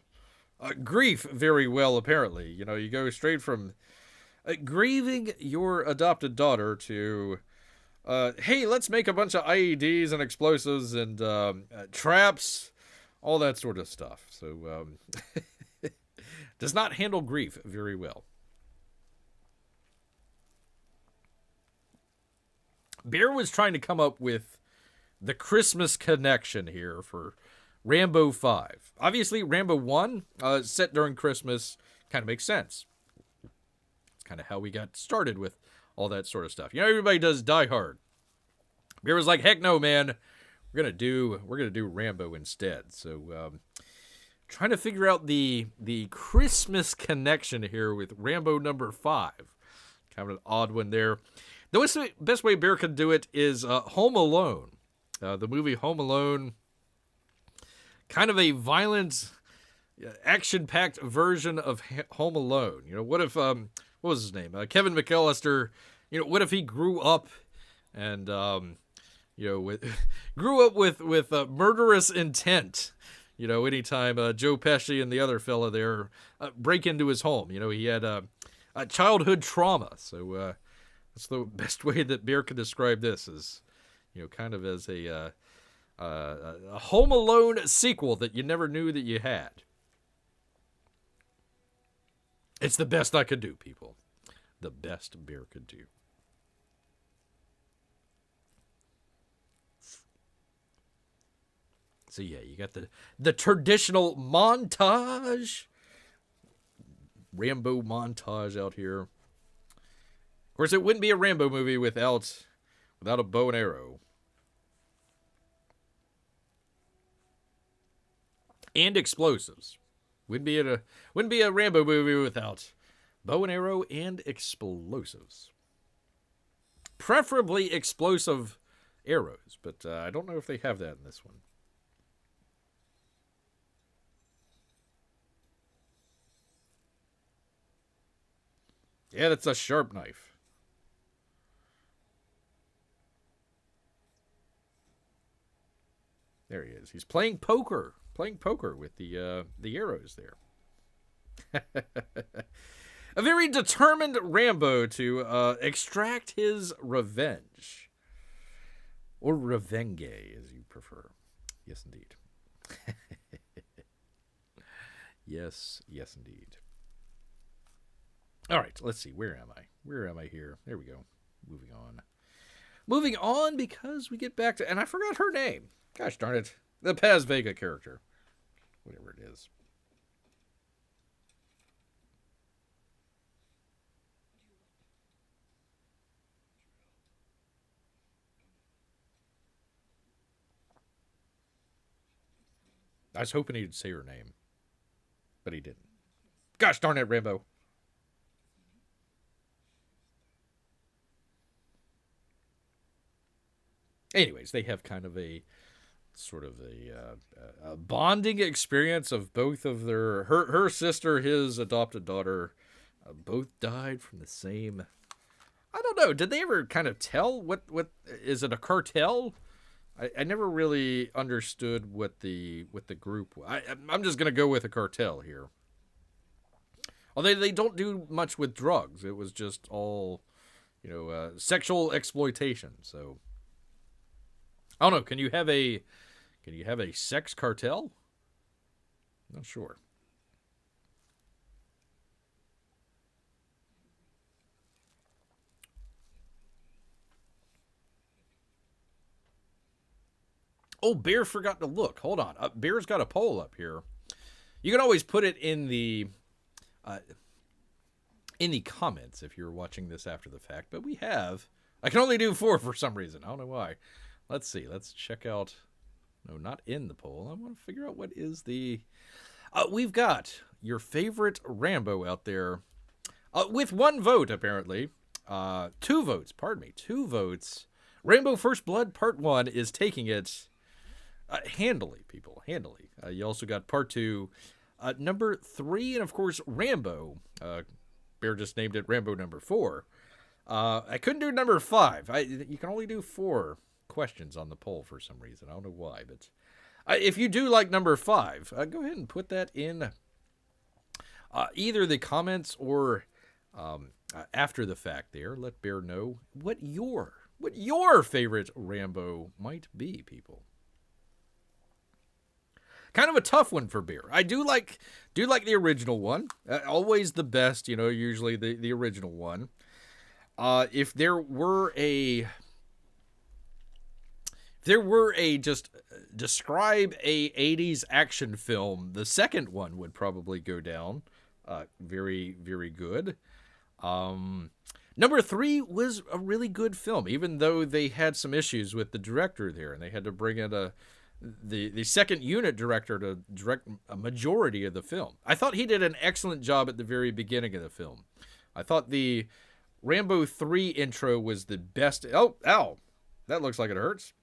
grief very well, apparently. You go straight from grieving your adopted daughter to... hey, let's make a bunch of IEDs and explosives and traps, all that sort of stuff. So, does not handle grief very well. Bear was trying to come up with the Christmas connection here for Rambo 5. Obviously, Rambo 1, set during Christmas, kind of makes sense. It's kind of how we got started with all that sort of stuff. Everybody does Die Hard. Bear was like, heck no, man. We're gonna do Rambo instead. So, trying to figure out the Christmas connection here with Rambo number 5. Kind of an odd one there. The best way Bear could do it is Home Alone. The movie Home Alone. Kind of a violent, action-packed version of Home Alone. What if what was his name? Kevin McAllister. What if he grew up and, grew up with murderous intent? Anytime Joe Pesci and the other fella there break into his home, he had a childhood trauma. So that's the best way that Bear could describe this is, kind of as a Home Alone sequel that you never knew that you had. It's the best I could do, people. The best Bear could do. So yeah, you got the traditional montage. Rambo montage out here. Of course, it wouldn't be a Rambo movie without a bow and arrow. And explosives. Wouldn't be a Rambo movie without bow and arrow and explosives. Preferably explosive arrows, but I don't know if they have that in this one. Yeah, that's a sharp knife. There he is. He's playing poker with the arrows there. A very determined Rambo to extract his revenge. Or revenge, as you prefer. Yes, indeed. Yes, indeed. All right, let's see. Where am I here? There we go. Moving on because we get back to... And I forgot her name. Gosh darn it. The Paz Vega character. whatever it is. I was hoping he'd say her name, but he didn't. Gosh darn it, Rambo. Anyways, they have kind of a sort of a bonding experience of both of her sister, his adopted daughter, both died from the same. I don't know. Did they ever kind of tell what is it a cartel? I never really understood what the group. I'm just gonna go with a cartel here. Although they don't do much with drugs. It was just all, sexual exploitation. So I don't know. Can you have a sex cartel? Not sure. Oh, Bear forgot to look. Hold on. Bear's got a poll up here. You can always put it in the comments if you're watching this after the fact. But we have. I can only do 4 for some reason. I don't know why. Let's see. Let's check out. No, not in the poll. I want to figure out what is the. We've got your favorite Rambo out there with 1 vote, apparently. 2 votes. Pardon me. 2 votes. Rambo First Blood Part 1 is taking it handily, people. Handily. You also got Part 2. Number 3, and of course, Rambo. Bear just named it Rambo number 4. I couldn't do number 5. You can only do 4 questions on the poll for some reason. I don't know why, but if you do like number 5, go ahead and put that in either the comments or after the fact there. Let Bear know what your favorite Rambo might be, people. Kind of a tough one for Bear. I do like the original one. Always the best, usually the original one. If there were a just describe a 80s action film, the second one would probably go down. Very, very good. Number 3 was a really good film, even though they had some issues with the director there, and they had to bring in the second unit director to direct a majority of the film. I thought he did an excellent job at the very beginning of the film. I thought the Rambo 3 intro was the best. Oh, ow. That looks like it hurts.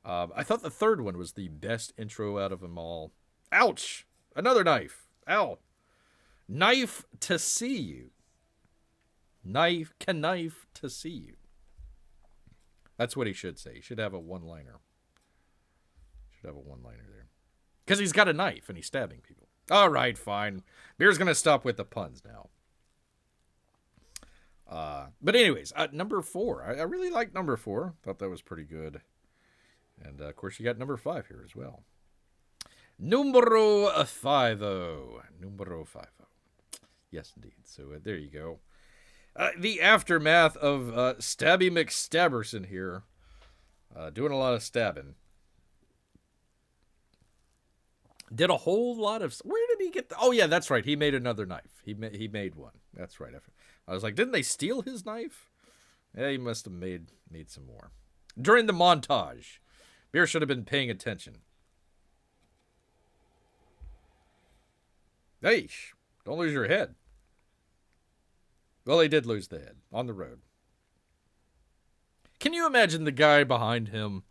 I thought the third one was the best intro out of them all. Ouch! Another knife. Ow. Knife to see you. Knife to see you. That's what he should say. He should have a one-liner. There. Because he's got a knife and he's stabbing people. All right, fine. Bear's going to stop with the puns now. But anyways, number 4. I really like number 4. Thought that was pretty good. And, of course, you got number 5 here as well. Numero 5. Yes, indeed. So there you go. The aftermath of Stabby McStabberson here. Doing a lot of stabbing. Did a whole lot of. Where did he get? Oh yeah, that's right. He made another knife. He made one. That's right. I was like, didn't they steal his knife? Yeah, he must have made some more during the montage. Bear should have been paying attention. Hey, don't lose your head. Well, he did lose the head on the road. Can you imagine the guy behind him,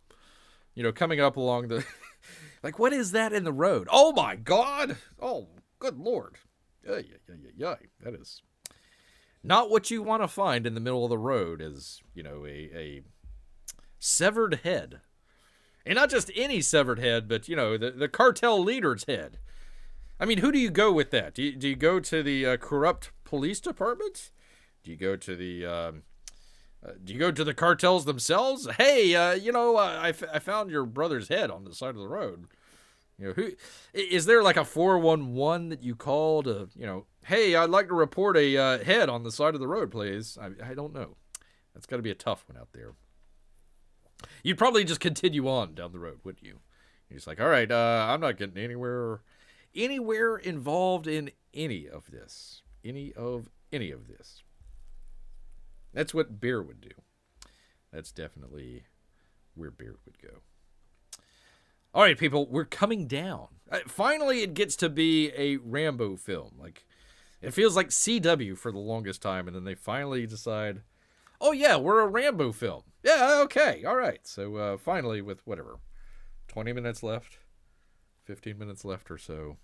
coming up along the. Like, what is that in the road? Oh, my God. Oh, good Lord. That is not what you want to find in the middle of the road is, a severed head. And not just any severed head, but, the cartel leader's head. I mean, who do you go with that? Do you go to the corrupt police department? Do you go to the cartels themselves? Hey, I found your brother's head on the side of the road. Who is there like a 411 that you call to, hey, I'd like to report a head on the side of the road, please. I don't know. That's got to be a tough one out there. You'd probably just continue on down the road, wouldn't you? You're just like, all right, I'm not getting anywhere anywhere involved in any of this. Any of this. That's what beer would do. That's definitely where beer would go. All right, people, we're coming down. Finally, it gets to be a Rambo film. Like, it feels like CW for the longest time, and then they finally decide, oh yeah, we're a Rambo film. Yeah, okay, all right. So finally, with whatever, 20 minutes left, 15 minutes left or so,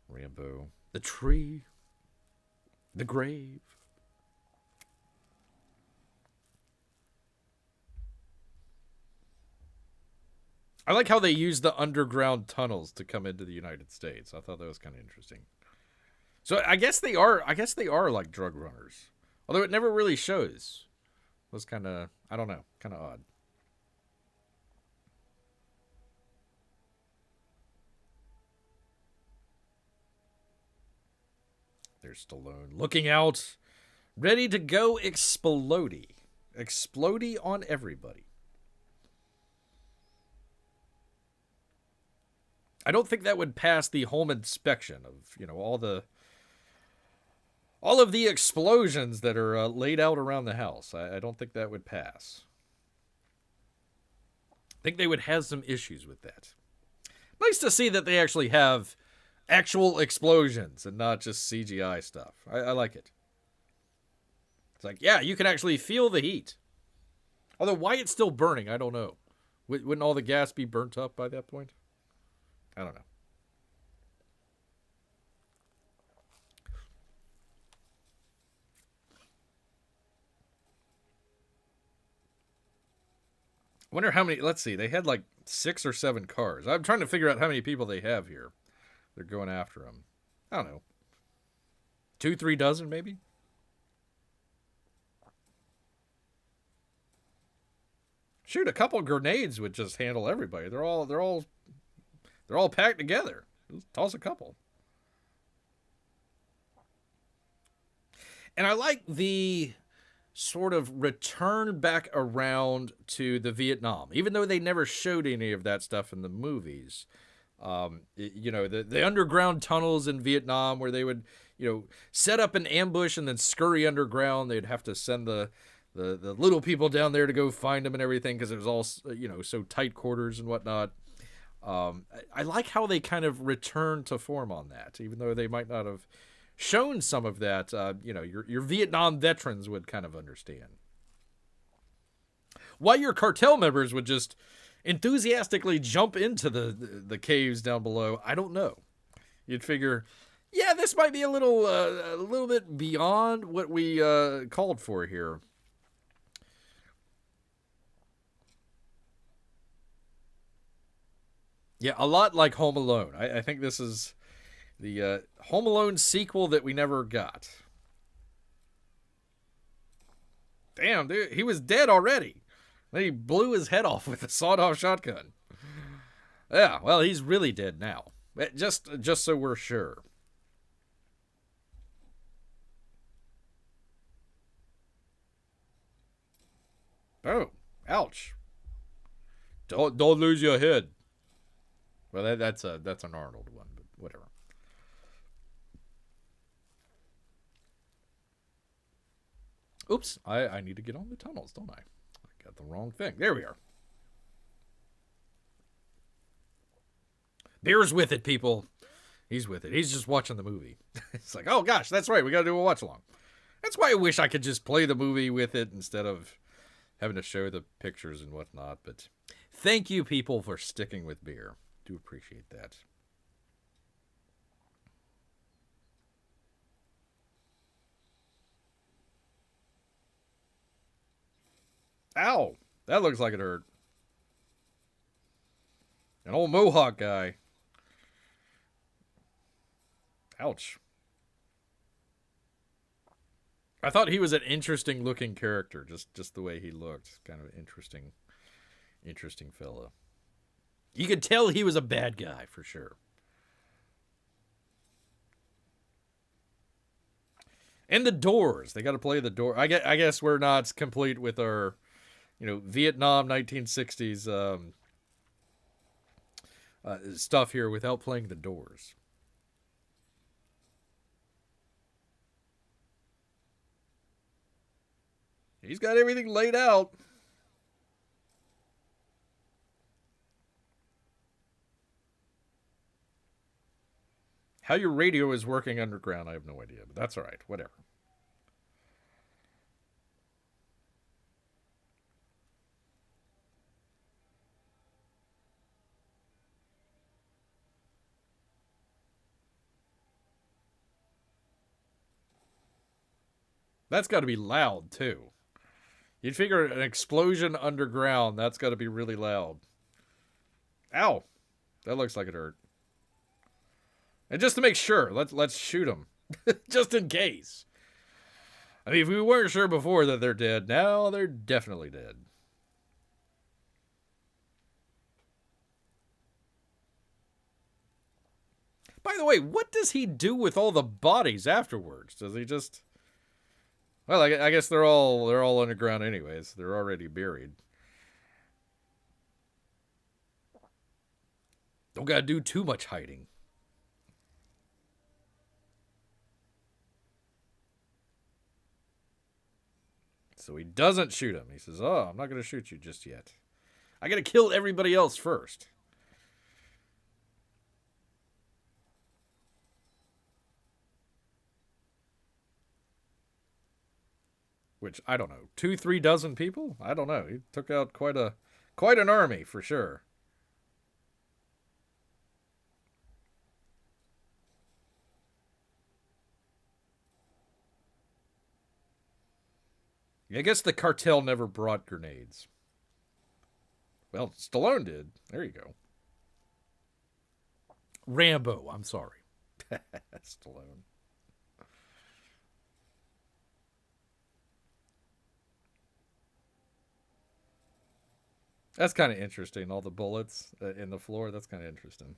Rambo, the tree, the grave. I like how they use the underground tunnels to come into the United States. I thought that was kind of interesting. So I guess they are like drug runners. Although it never really shows. It was kind of, I don't know, kind of odd. There's Stallone looking out, ready to go explodey. Explodey on everybody. I don't think that would pass the home inspection of, all of the explosions that are laid out around the house. I don't think that would pass. I think they would have some issues with that. Nice to see that they actually have actual explosions and not just CGI stuff. I like it. It's like, yeah, you can actually feel the heat. Although why it's still burning, I don't know. Wouldn't all the gas be burnt up by that point? I don't know. I wonder how many, let's see, they had like 6 or 7 cars. I'm trying to figure out how many people they have here. They're going after them. I don't know. 2, 3 dozen maybe? Shoot, a couple grenades would just handle everybody. They're all packed together. Just toss a couple. And I like the sort of return back around to the Vietnam, even though they never showed any of that stuff in the movies. The underground tunnels in Vietnam where they would, set up an ambush and then scurry underground. They'd have to send the little people down there to go find them and everything because it was all, so tight quarters and whatnot. I like how they kind of return to form on that, even though they might not have shown some of that. Your Vietnam veterans would kind of understand. Why your cartel members would just enthusiastically jump into the caves down below, I don't know. You'd figure, yeah, this might be a little bit beyond what we called for here. Yeah, a lot like Home Alone. I think this is the Home Alone sequel that we never got. Damn, dude, he was dead already. Then he blew his head off with a sawed-off shotgun. Yeah, well, he's really dead now. Just so we're sure. Oh, ouch. Don't lose your head. Well, that's an Arnold one, but whatever. Oops, I need to get on the tunnels, don't I? I got the wrong thing. There we are. Beer's with it, people. He's with it. He's just watching the movie. It's like, oh gosh, that's right. We got to do a watch along. That's why I wish I could just play the movie with it instead of having to show the pictures and whatnot. But thank you, people, for sticking with beer. Do appreciate that. Ow! That looks like it hurt. An old Mohawk guy. Ouch. I thought he was an interesting looking character, just the way he looked. Kind of interesting fella. You could tell he was a bad guy for sure. And the Doors. They got to play the Doors. I guess we're not complete with our, Vietnam 1960s stuff here without playing the Doors. He's got everything laid out. How your radio is working underground, I have no idea, but that's all right. Whatever. That's got to be loud, too. You'd figure an explosion underground, that's got to be really loud. Ow! That looks like it hurt. And just to make sure, let's shoot them. Just in case. I mean, if we weren't sure before that they're dead, now they're definitely dead. By the way, what does he do with all the bodies afterwards? Does he just... Well, I guess they're all underground anyways. They're already buried. Don't gotta do too much hiding. So he doesn't shoot him. He says, "Oh, I'm not gonna shoot you just yet. I gotta kill everybody else first." Which, I don't know, 2-3 dozen people? I don't know. He took out quite an army for sure. I guess the cartel never brought grenades. Well, Stallone did. There you go. Rambo, I'm sorry. Stallone. That's kind of interesting. All the bullets in the floor. That's kind of interesting.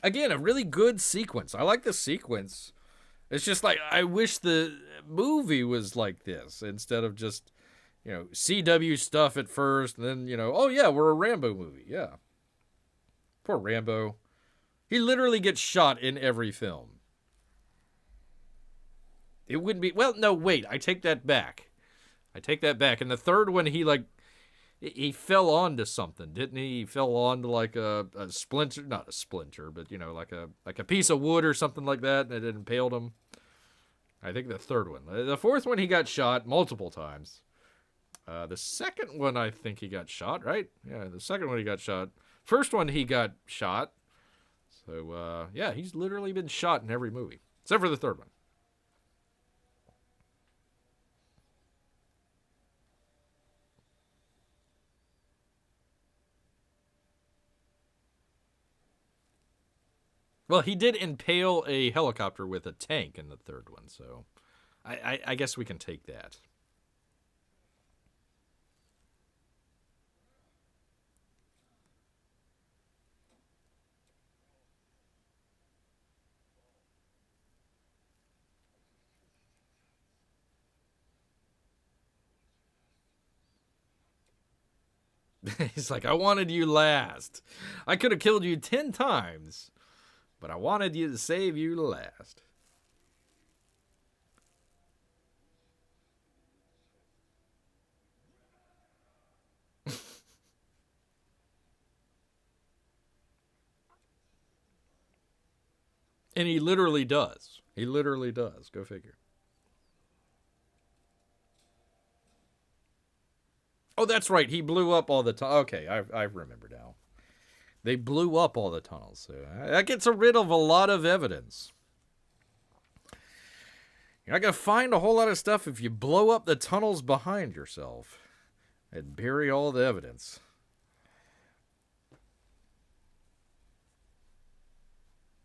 Again, a really good sequence. I like the sequence. It's just like, I wish the movie was like this instead of just, CW stuff at first. And then, oh yeah, we're a Rambo movie. Yeah. Poor Rambo. He literally gets shot in every film. It wouldn't be, well, no, wait, I take that back. In the third one, he fell onto something, didn't he? He fell onto like a splinter, not a splinter, but like a piece of wood or something like that, and it impaled him. I think the third one. The fourth one, he got shot multiple times. The second one, I think he got shot, right? Yeah, the second one he got shot. First one, he got shot. So, yeah, he's literally been shot in every movie, except for the third one. Well, he did impale a helicopter with a tank in the third one, so I guess we can take that. He's like, I wanted you last. I could have killed you 10 times, but I wanted you to save you last. And he literally does. He literally does. Go figure. Oh, that's right. He blew up all the time. Okay, I remember now. They blew up all the tunnels. So that gets rid of a lot of evidence. You're not going to find a whole lot of stuff if you blow up the tunnels behind yourself and bury all the evidence.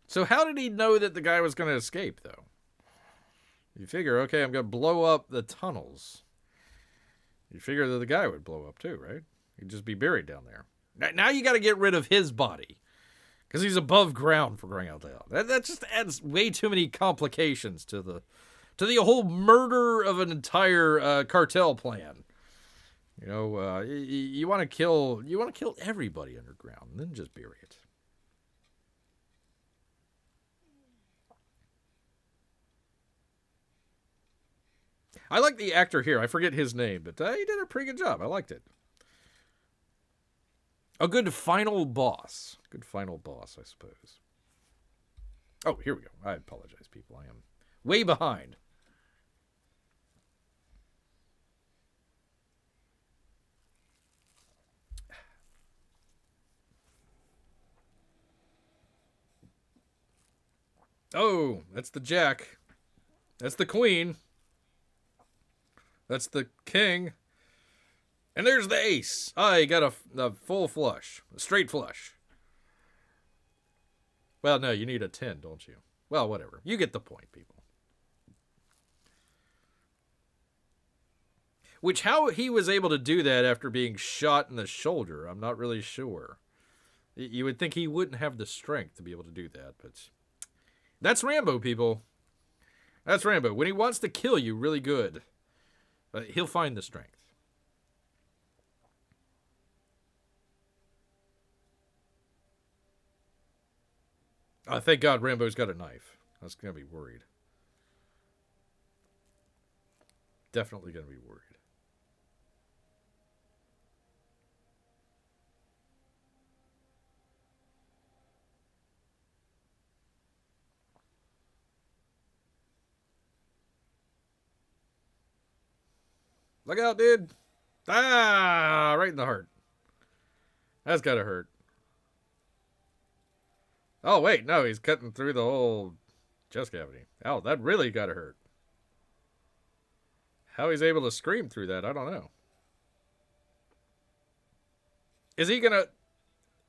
So how did he know that the guy was going to escape, though? You figure, okay, I'm going to blow up the tunnels. You figure that the guy would blow up too, right? He'd just be buried down there. Now you got to get rid of his body. Because he's above ground, for crying out loud. That just adds way too many complications to the whole murder of an entire cartel plan. You know, you want to kill everybody underground, and then just bury it. I like the actor here. I forget his name, but he did a pretty good job. I liked it. A good final boss. Good final boss, I suppose. Oh, here we go. I apologize, people. I am way behind. Oh, that's the Jack. That's the Queen. That's the King. And there's the Ace. You got a full flush. A straight flush. Well, no, you need a 10, don't you? Well, whatever. You get the point, people. Which, how he was able to do that after being shot in the shoulder, I'm not really sure. You would think he wouldn't have the strength to be able to do that, but... That's Rambo, people. That's Rambo. When he wants to kill you really good, he'll find the strength. Thank God Rambo's got a knife. I was going to be worried. Definitely going to be worried. Look out, dude. Right in the heart. That's gotta hurt. Oh, wait, no, he's cutting through the whole chest cavity. Oh, that really gotta hurt. How he's able to scream through that, I don't know. Is he gonna...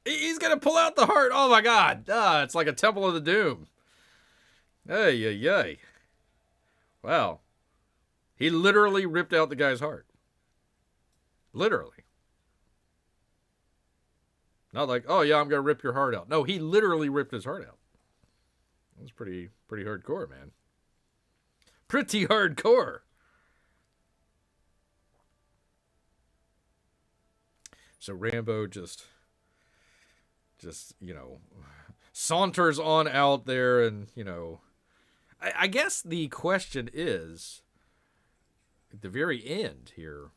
He's gonna pull out the heart. Oh, my God. It's like a Temple of the Doom. Ay. Wow. He literally ripped out the guy's heart. Literally. Not like, oh yeah, I'm going to rip your heart out. No, he literally ripped his heart out. That was pretty hardcore, man. Pretty hardcore. So Rambo just, you know, saunters on out there and, you know, I guess the question is, at the very end here,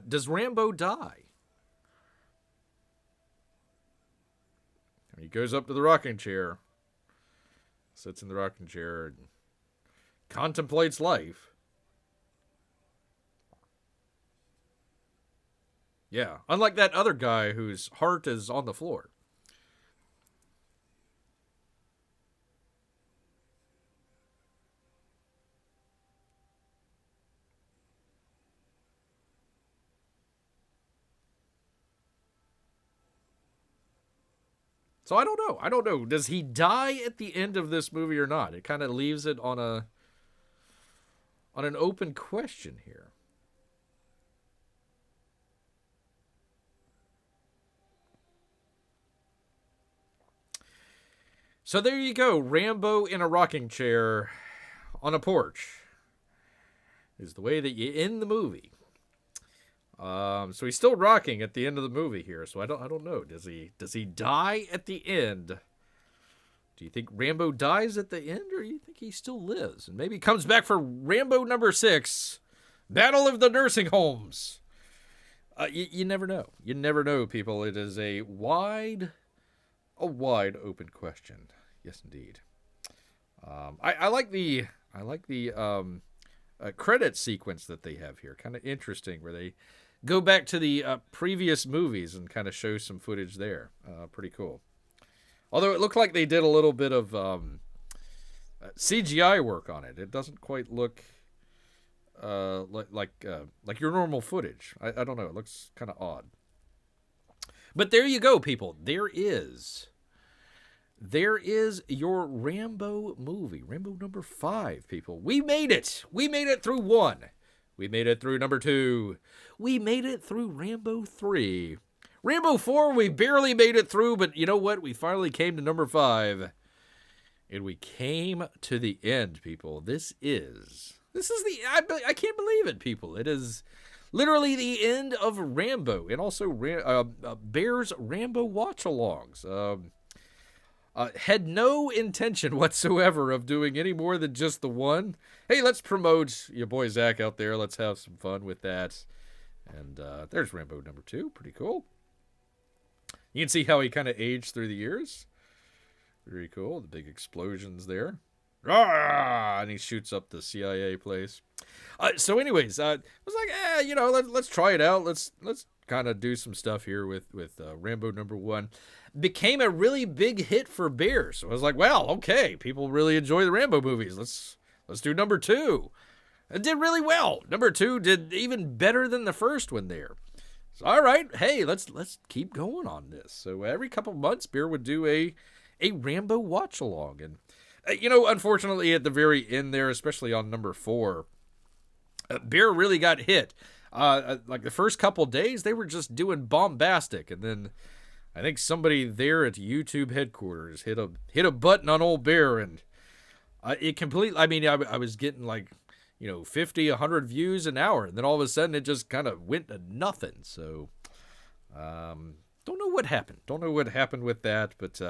does Rambo die? He goes up to the rocking chair, sits in the rocking chair, and contemplates life. Yeah, unlike that other guy whose heart is on the floor. So I don't know. Does he die at the end of this movie or not? It kind of leaves it on an open question here. So there you go. Rambo in a rocking chair on a porch is the way that you end the movie. So he's still rocking at the end of the movie here. So I don't know. Does he die at the end? Do you think Rambo dies at the end, or do you think he still lives and maybe comes back for Rambo number 6, Battle of the Nursing Homes? You never know. You never know, people. It is a wide open question. Yes, indeed. I like the credit sequence that they have here. Kind of interesting, where they go back to the previous movies and kind of show some footage there. Pretty cool. Although it looked like they did a little bit of CGI work on it. It doesn't quite look like your normal footage. I don't know. It looks kind of odd. But there you go, people. There is your Rambo movie. Rambo number 5, people. We made it. We made it through 1. We made it through number 2. We made it through Rambo 3. Rambo 4, we barely made it through, but you know what? We finally came to number 5. And we came to the end, people. This is I can't believe it, people. It is literally the end of Rambo, and also Bear's Rambo watch-alongs. Had no intention whatsoever of doing any more than just the one. Hey, let's promote your boy Zach out there. Let's have some fun with that. And there's Rambo number 2. Pretty cool. You can see how he kind of aged through the years. Very cool. The big explosions there. Ah! And he shoots up the CIA place. So anyways, I was like, let's try it out. Let's kind of do some stuff here with Rambo number 1. Became a really big hit for Bear. So I was like, well, okay, people really enjoy the Rambo movies. Let's do number 2. It did really well. Number 2 did even better than the first one there. So all right, hey, let's keep going on this. So every couple months, Bear would do a Rambo watch along, and unfortunately, at the very end there, especially on number 4, Bear really got hit. Like the first couple days, they were just doing bombastic, and then I think somebody there at YouTube headquarters hit a button on old Bear, and it completely. I mean, I was getting like 50, 100 views an hour, and then all of a sudden it just kind of went to nothing. So, don't know what happened. Don't know what happened with that, but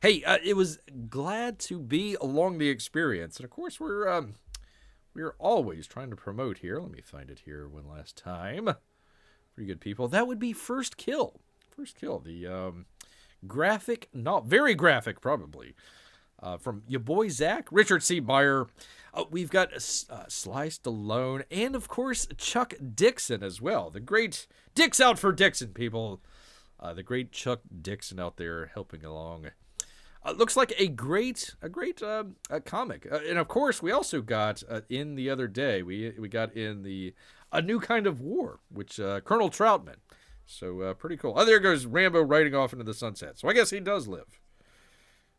hey, it was glad to be along the experience, and of course we're always trying to promote here. Let me find it here one last time. Pretty good people. That would be First Kill. First Kill, the graphic, not very graphic, probably, from your boy Zach, Richard C. Meyer. We've got Sly Stallone, and of course Chuck Dixon as well. The great Dicks out for Dixon, people. The great Chuck Dixon out there helping along. Looks like a great comic. And of course, we also got in the other day, we got in A New Kind of War, which Colonel Troutman. So pretty cool. Oh, there goes Rambo riding off into the sunset. So I guess he does live.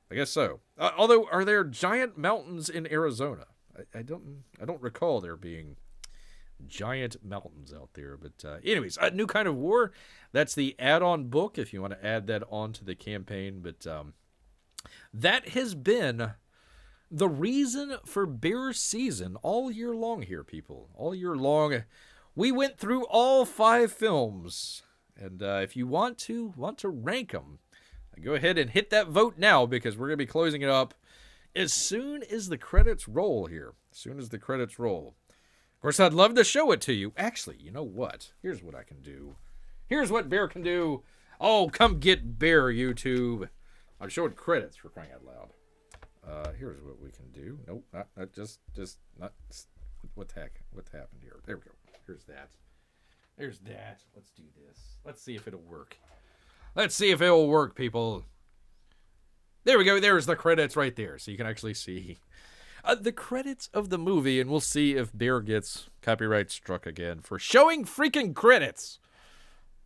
I guess so. Although, are there giant mountains in Arizona? I don't recall there being giant mountains out there. But anyways, A New Kind of War. That's the add-on book if you want to add that on to the campaign. But that has been the reason for Bear season all year long here, people. All year long. We went through all 5 films. And if you want to rank them, go ahead and hit that vote now, because we're going to be closing it up as soon as the credits roll here. As soon as the credits roll. Of course, I'd love to show it to you. Actually, you know what? Here's what I can do. Here's what Bear can do. Oh, come get Bear, YouTube. I'm showing credits for crying out loud. Here's what we can do. Nope, not just not. What the heck? What happened here? There we go. Here's that. There's that. Let's do this. Let's see if it'll work. Let's see if it'll work, people. There we go. There's the credits right there. So you can actually see the credits of the movie, and we'll see if Bear gets copyright struck again for showing freaking credits.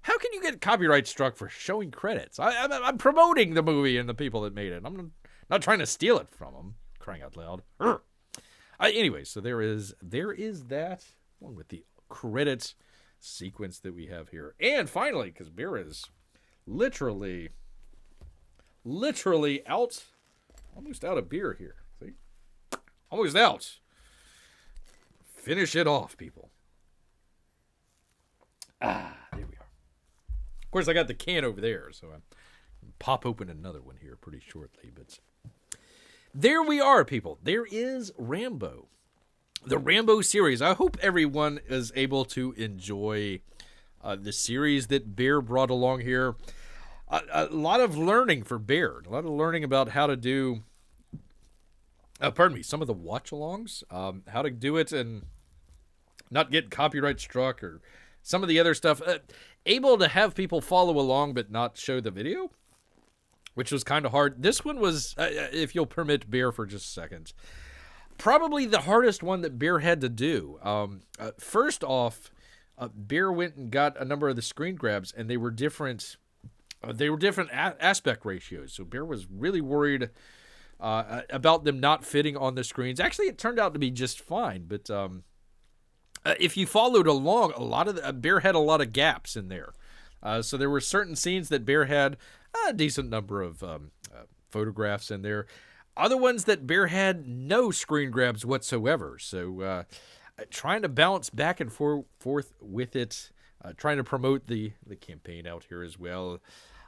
How can you get copyright struck for showing credits? I'm promoting the movie and the people that made it. I'm not trying to steal it from them. Crying out loud. Anyway, so there is that one with the credits sequence that we have here. And finally, because Bear is literally out, almost out of beer here. See? Almost out. Finish it off, people. There we are. Of course, I got the can over there, so I can pop open another one here pretty shortly. But there we are, people. There is Rambo. The Rambo series. I hope everyone is able to enjoy the series that Bear brought along here. A lot of learning for Bear. A lot of learning about how to do, some of the watch-alongs. How to do it and not get copyright struck, or some of the other stuff. Able to have people follow along but not show the video, which was kind of hard. This one was, if you'll permit Bear for just a second, probably the hardest one that Bear had to do. First off, Bear went and got a number of the screen grabs, and they were different. They were different aspect ratios. So Bear was really worried about them not fitting on the screens. Actually, it turned out to be just fine. But if you followed along, a lot of Bear had a lot of gaps in there. So there were certain scenes that Bear had a decent number of photographs in there. Other ones that Bear had no screen grabs whatsoever. So trying to bounce back and forth with it, trying to promote the campaign out here as well.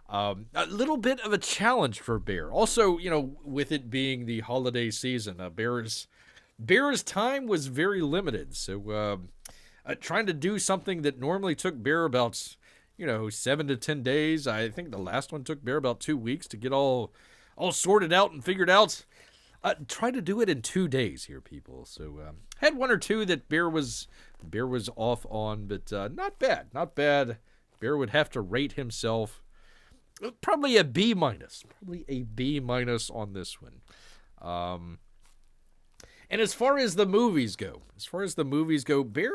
A little bit of a challenge for Bear. Also, with it being the holiday season, Bear's time was very limited. So trying to do something that normally took Bear about 7 to 10 days. I think the last one took Bear about 2 weeks to get all sorted out and figured out. Try to do it in 2 days here, people. So had one or two that Bear was off on, but not bad. Bear would have to rate himself probably a B minus, on this one. And as far as the movies go, Bear,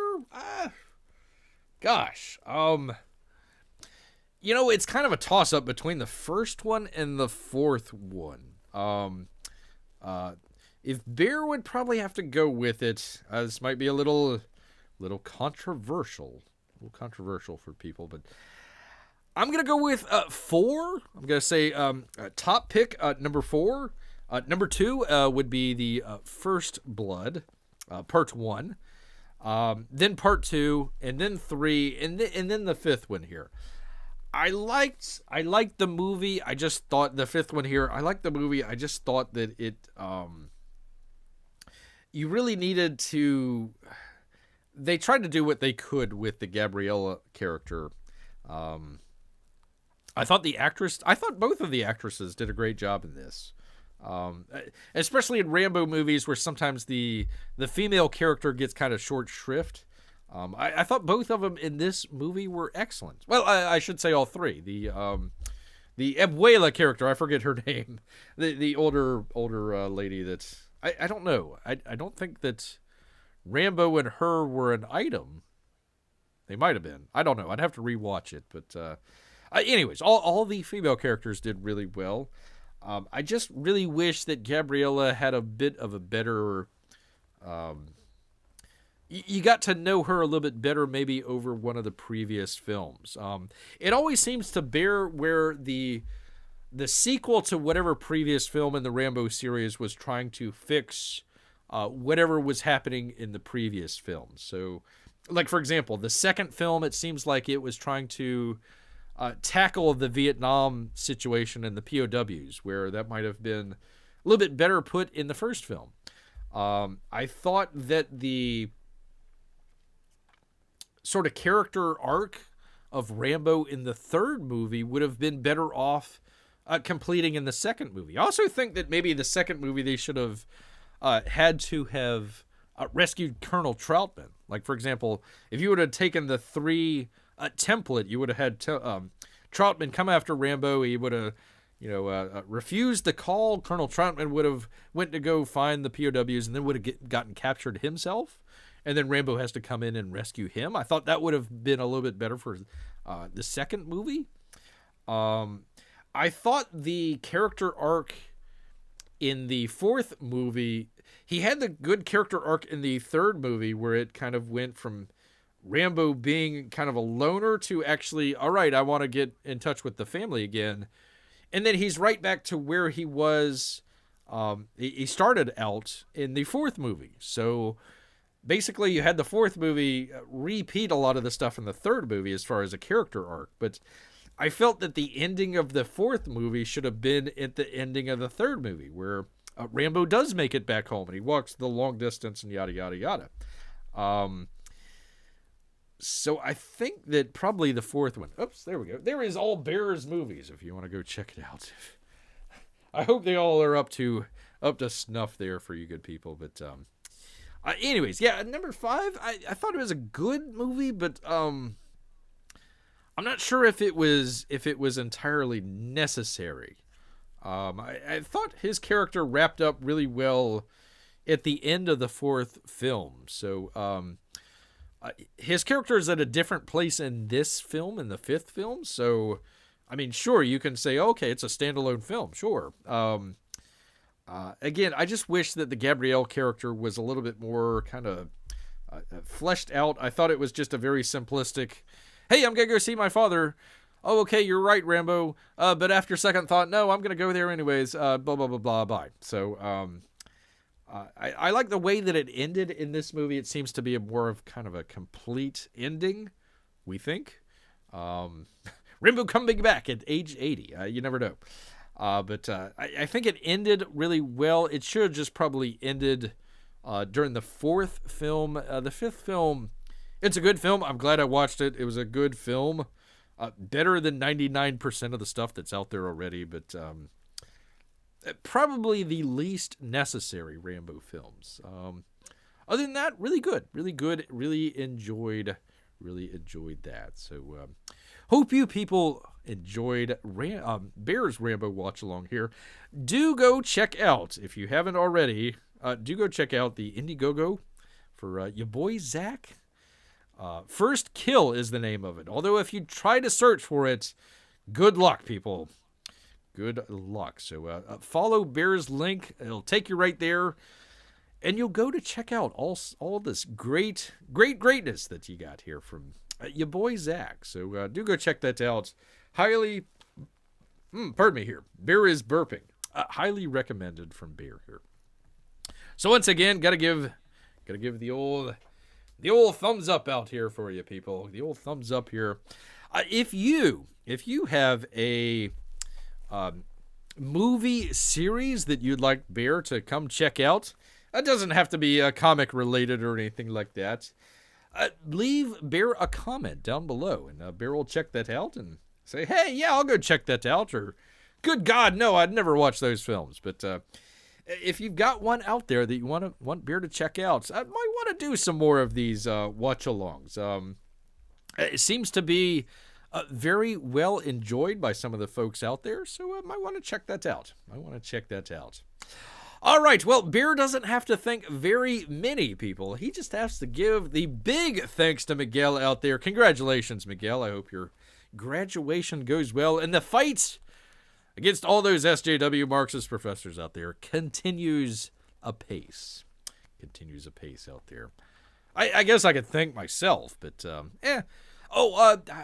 gosh, it's kind of a toss up between the first one and the fourth one. If Bear would probably have to go with it, this might be a little controversial, for people, but I'm gonna go with 4. I'm gonna say top pick number 4. Number 2 would be the First Blood, part 1, then part 2, and then 3, and then the 5th one here. I liked the movie. I just thought the 5th one here. I liked the movie. I just thought that it you really needed to. They tried to do what they could with the Gabriella character. I thought both of the actresses did a great job in this. Especially in Rambo movies where sometimes the female character gets kind of short shrift. I thought both of them in this movie were excellent. Well, I should say all three. The Abuela character, I forget her name. The older lady that's... I don't know. I don't think that Rambo and her were an item. They might have been. I don't know. I'd have to rewatch it. But anyways, all the female characters did really well. I just really wish that Gabriella had a bit of a better... you got to know her a little bit better maybe over one of the previous films. It always seems to bear where the sequel to whatever previous film in the Rambo series was trying to fix whatever was happening in the previous film. So, like, for example, the second film, it seems like it was trying to tackle the Vietnam situation and the POWs, where that might have been a little bit better put in the first film. I thought that the sort of character arc of Rambo in the third movie would have been better off completing in the second movie. I also think that maybe the second movie they should have had to have rescued Colonel Troutman. Like, for example, if you would have taken the 3 template, you would have had Troutman come after Rambo. He would have, refused the call. Colonel Troutman would have went to go find the POWs and then would have gotten captured himself. And then Rambo has to come in and rescue him. I thought that would have been a little bit better for the second movie. I thought the character arc in the fourth movie, he had the good character arc in the third movie where it kind of went from Rambo being kind of a loner to actually, all right, I want to get in touch with the family again. And then he's right back to where he was. He started out in the fourth movie. So basically, you had the fourth movie repeat a lot of the stuff in the third movie as far as a character arc. But I felt that the ending of the fourth movie should have been at the ending of the third movie, where Rambo does make it back home and he walks the long distance and yada, yada, yada. So I think that probably the fourth one. Oops, there we go. There is all Bears movies if you want to go check it out. I hope they all are up to snuff there for you good people. But anyways, yeah, number 5, I thought it was a good movie, but I'm not sure if it was entirely necessary. I thought his character wrapped up really well at the end of the fourth film. So his character is at a different place in this film, in the fifth film. So, I mean, sure, you can say, okay, it's a standalone film. Sure. Again, I just wish that the Gabrielle character was a little bit more kind of fleshed out. I thought it was just a very simplistic, hey, I'm going to go see my father. Oh, okay, you're right, Rambo. But after second thought, no, I'm going to go there anyways. Blah, blah, blah, blah, bye. So, I like the way that it ended in this movie. It seems to be more of kind of a complete ending, we think. Rambo coming back at age 80. You never know. But I think it ended really well. It should have just probably ended during the fourth film. The fifth film, it's a good film. I'm glad I watched it. It was a good film. Better than 99% of the stuff that's out there already, but probably the least necessary Rambo films. Other than that, really good. Really good. Really enjoyed that. So hope you people enjoyed Bear's Rambo watch along here. Do go check out, if you haven't already, do go check out the Indiegogo for your boy Zach. First Kill is the name of it. Although if you try to search for it, good luck, people. Good luck. So follow Bear's link. It'll take you right there. And you'll go to check out all this greatness that you got here from your boy Zach. So do go check that out. Highly, pardon me here. Bear is burping. Highly recommended from Bear here. So once again, gotta give the old thumbs up out here for you people. The old thumbs up here. If you have a movie series that you'd like Bear to come check out, it doesn't have to be comic related or anything like that. Leave Bear a comment down below, and Bear will check that out and say, hey, yeah, I'll go check that out, or good God, no, I'd never watch those films. But if you've got one out there that you want Bear to check out, I might want to do some more of these watch-alongs. It seems to be very well enjoyed by some of the folks out there, so I might want to check that out. All right, well, Bear doesn't have to thank very many people. He just has to give the big thanks to Miguel out there. Congratulations, Miguel. I hope your graduation goes well. And the fight against all those SJW Marxist professors out there continues apace. Out there. I guess I could thank myself, but I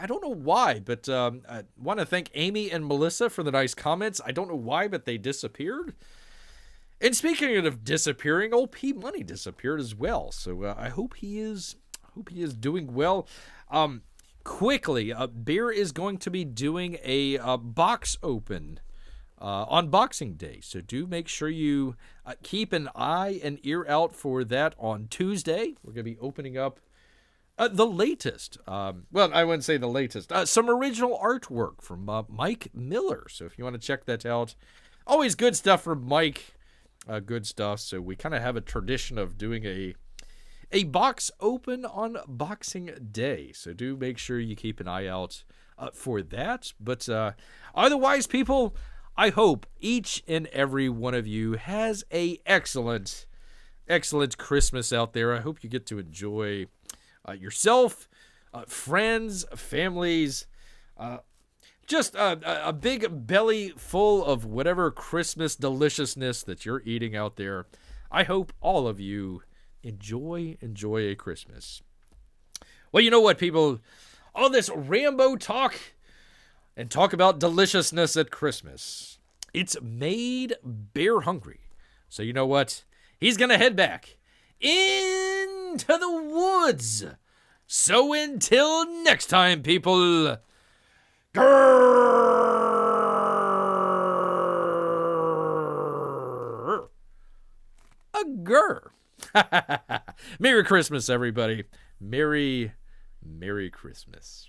don't know why, but I want to thank Amy and Melissa for the nice comments. I don't know why, but they disappeared. And speaking of disappearing, old P Money disappeared as well. So I hope he is doing well. Quickly, Bear is going to be doing a box open on Boxing Day. So do make sure you keep an eye and ear out for that on Tuesday. We're going to be opening up the latest. Well, I wouldn't say the latest. Some original artwork from Mike Miller. So if you want to check that out, always good stuff from Mike. Good stuff. So we kind of have a tradition of doing a box open on Boxing Day. So do make sure you keep an eye out for that. But otherwise, people, I hope each and every one of you has a excellent Christmas out there. I hope you get to enjoy yourself, friends, families, just a big belly full of whatever Christmas deliciousness that you're eating out there. I hope all of you enjoy a Christmas. Well, you know what, people? All this Rambo talk and talk about deliciousness at Christmas, it's made Bear hungry. So you know what? He's going to head back into the woods. So until next time, people... Grrrr. A grrr. Merry Christmas, everybody. Merry Christmas.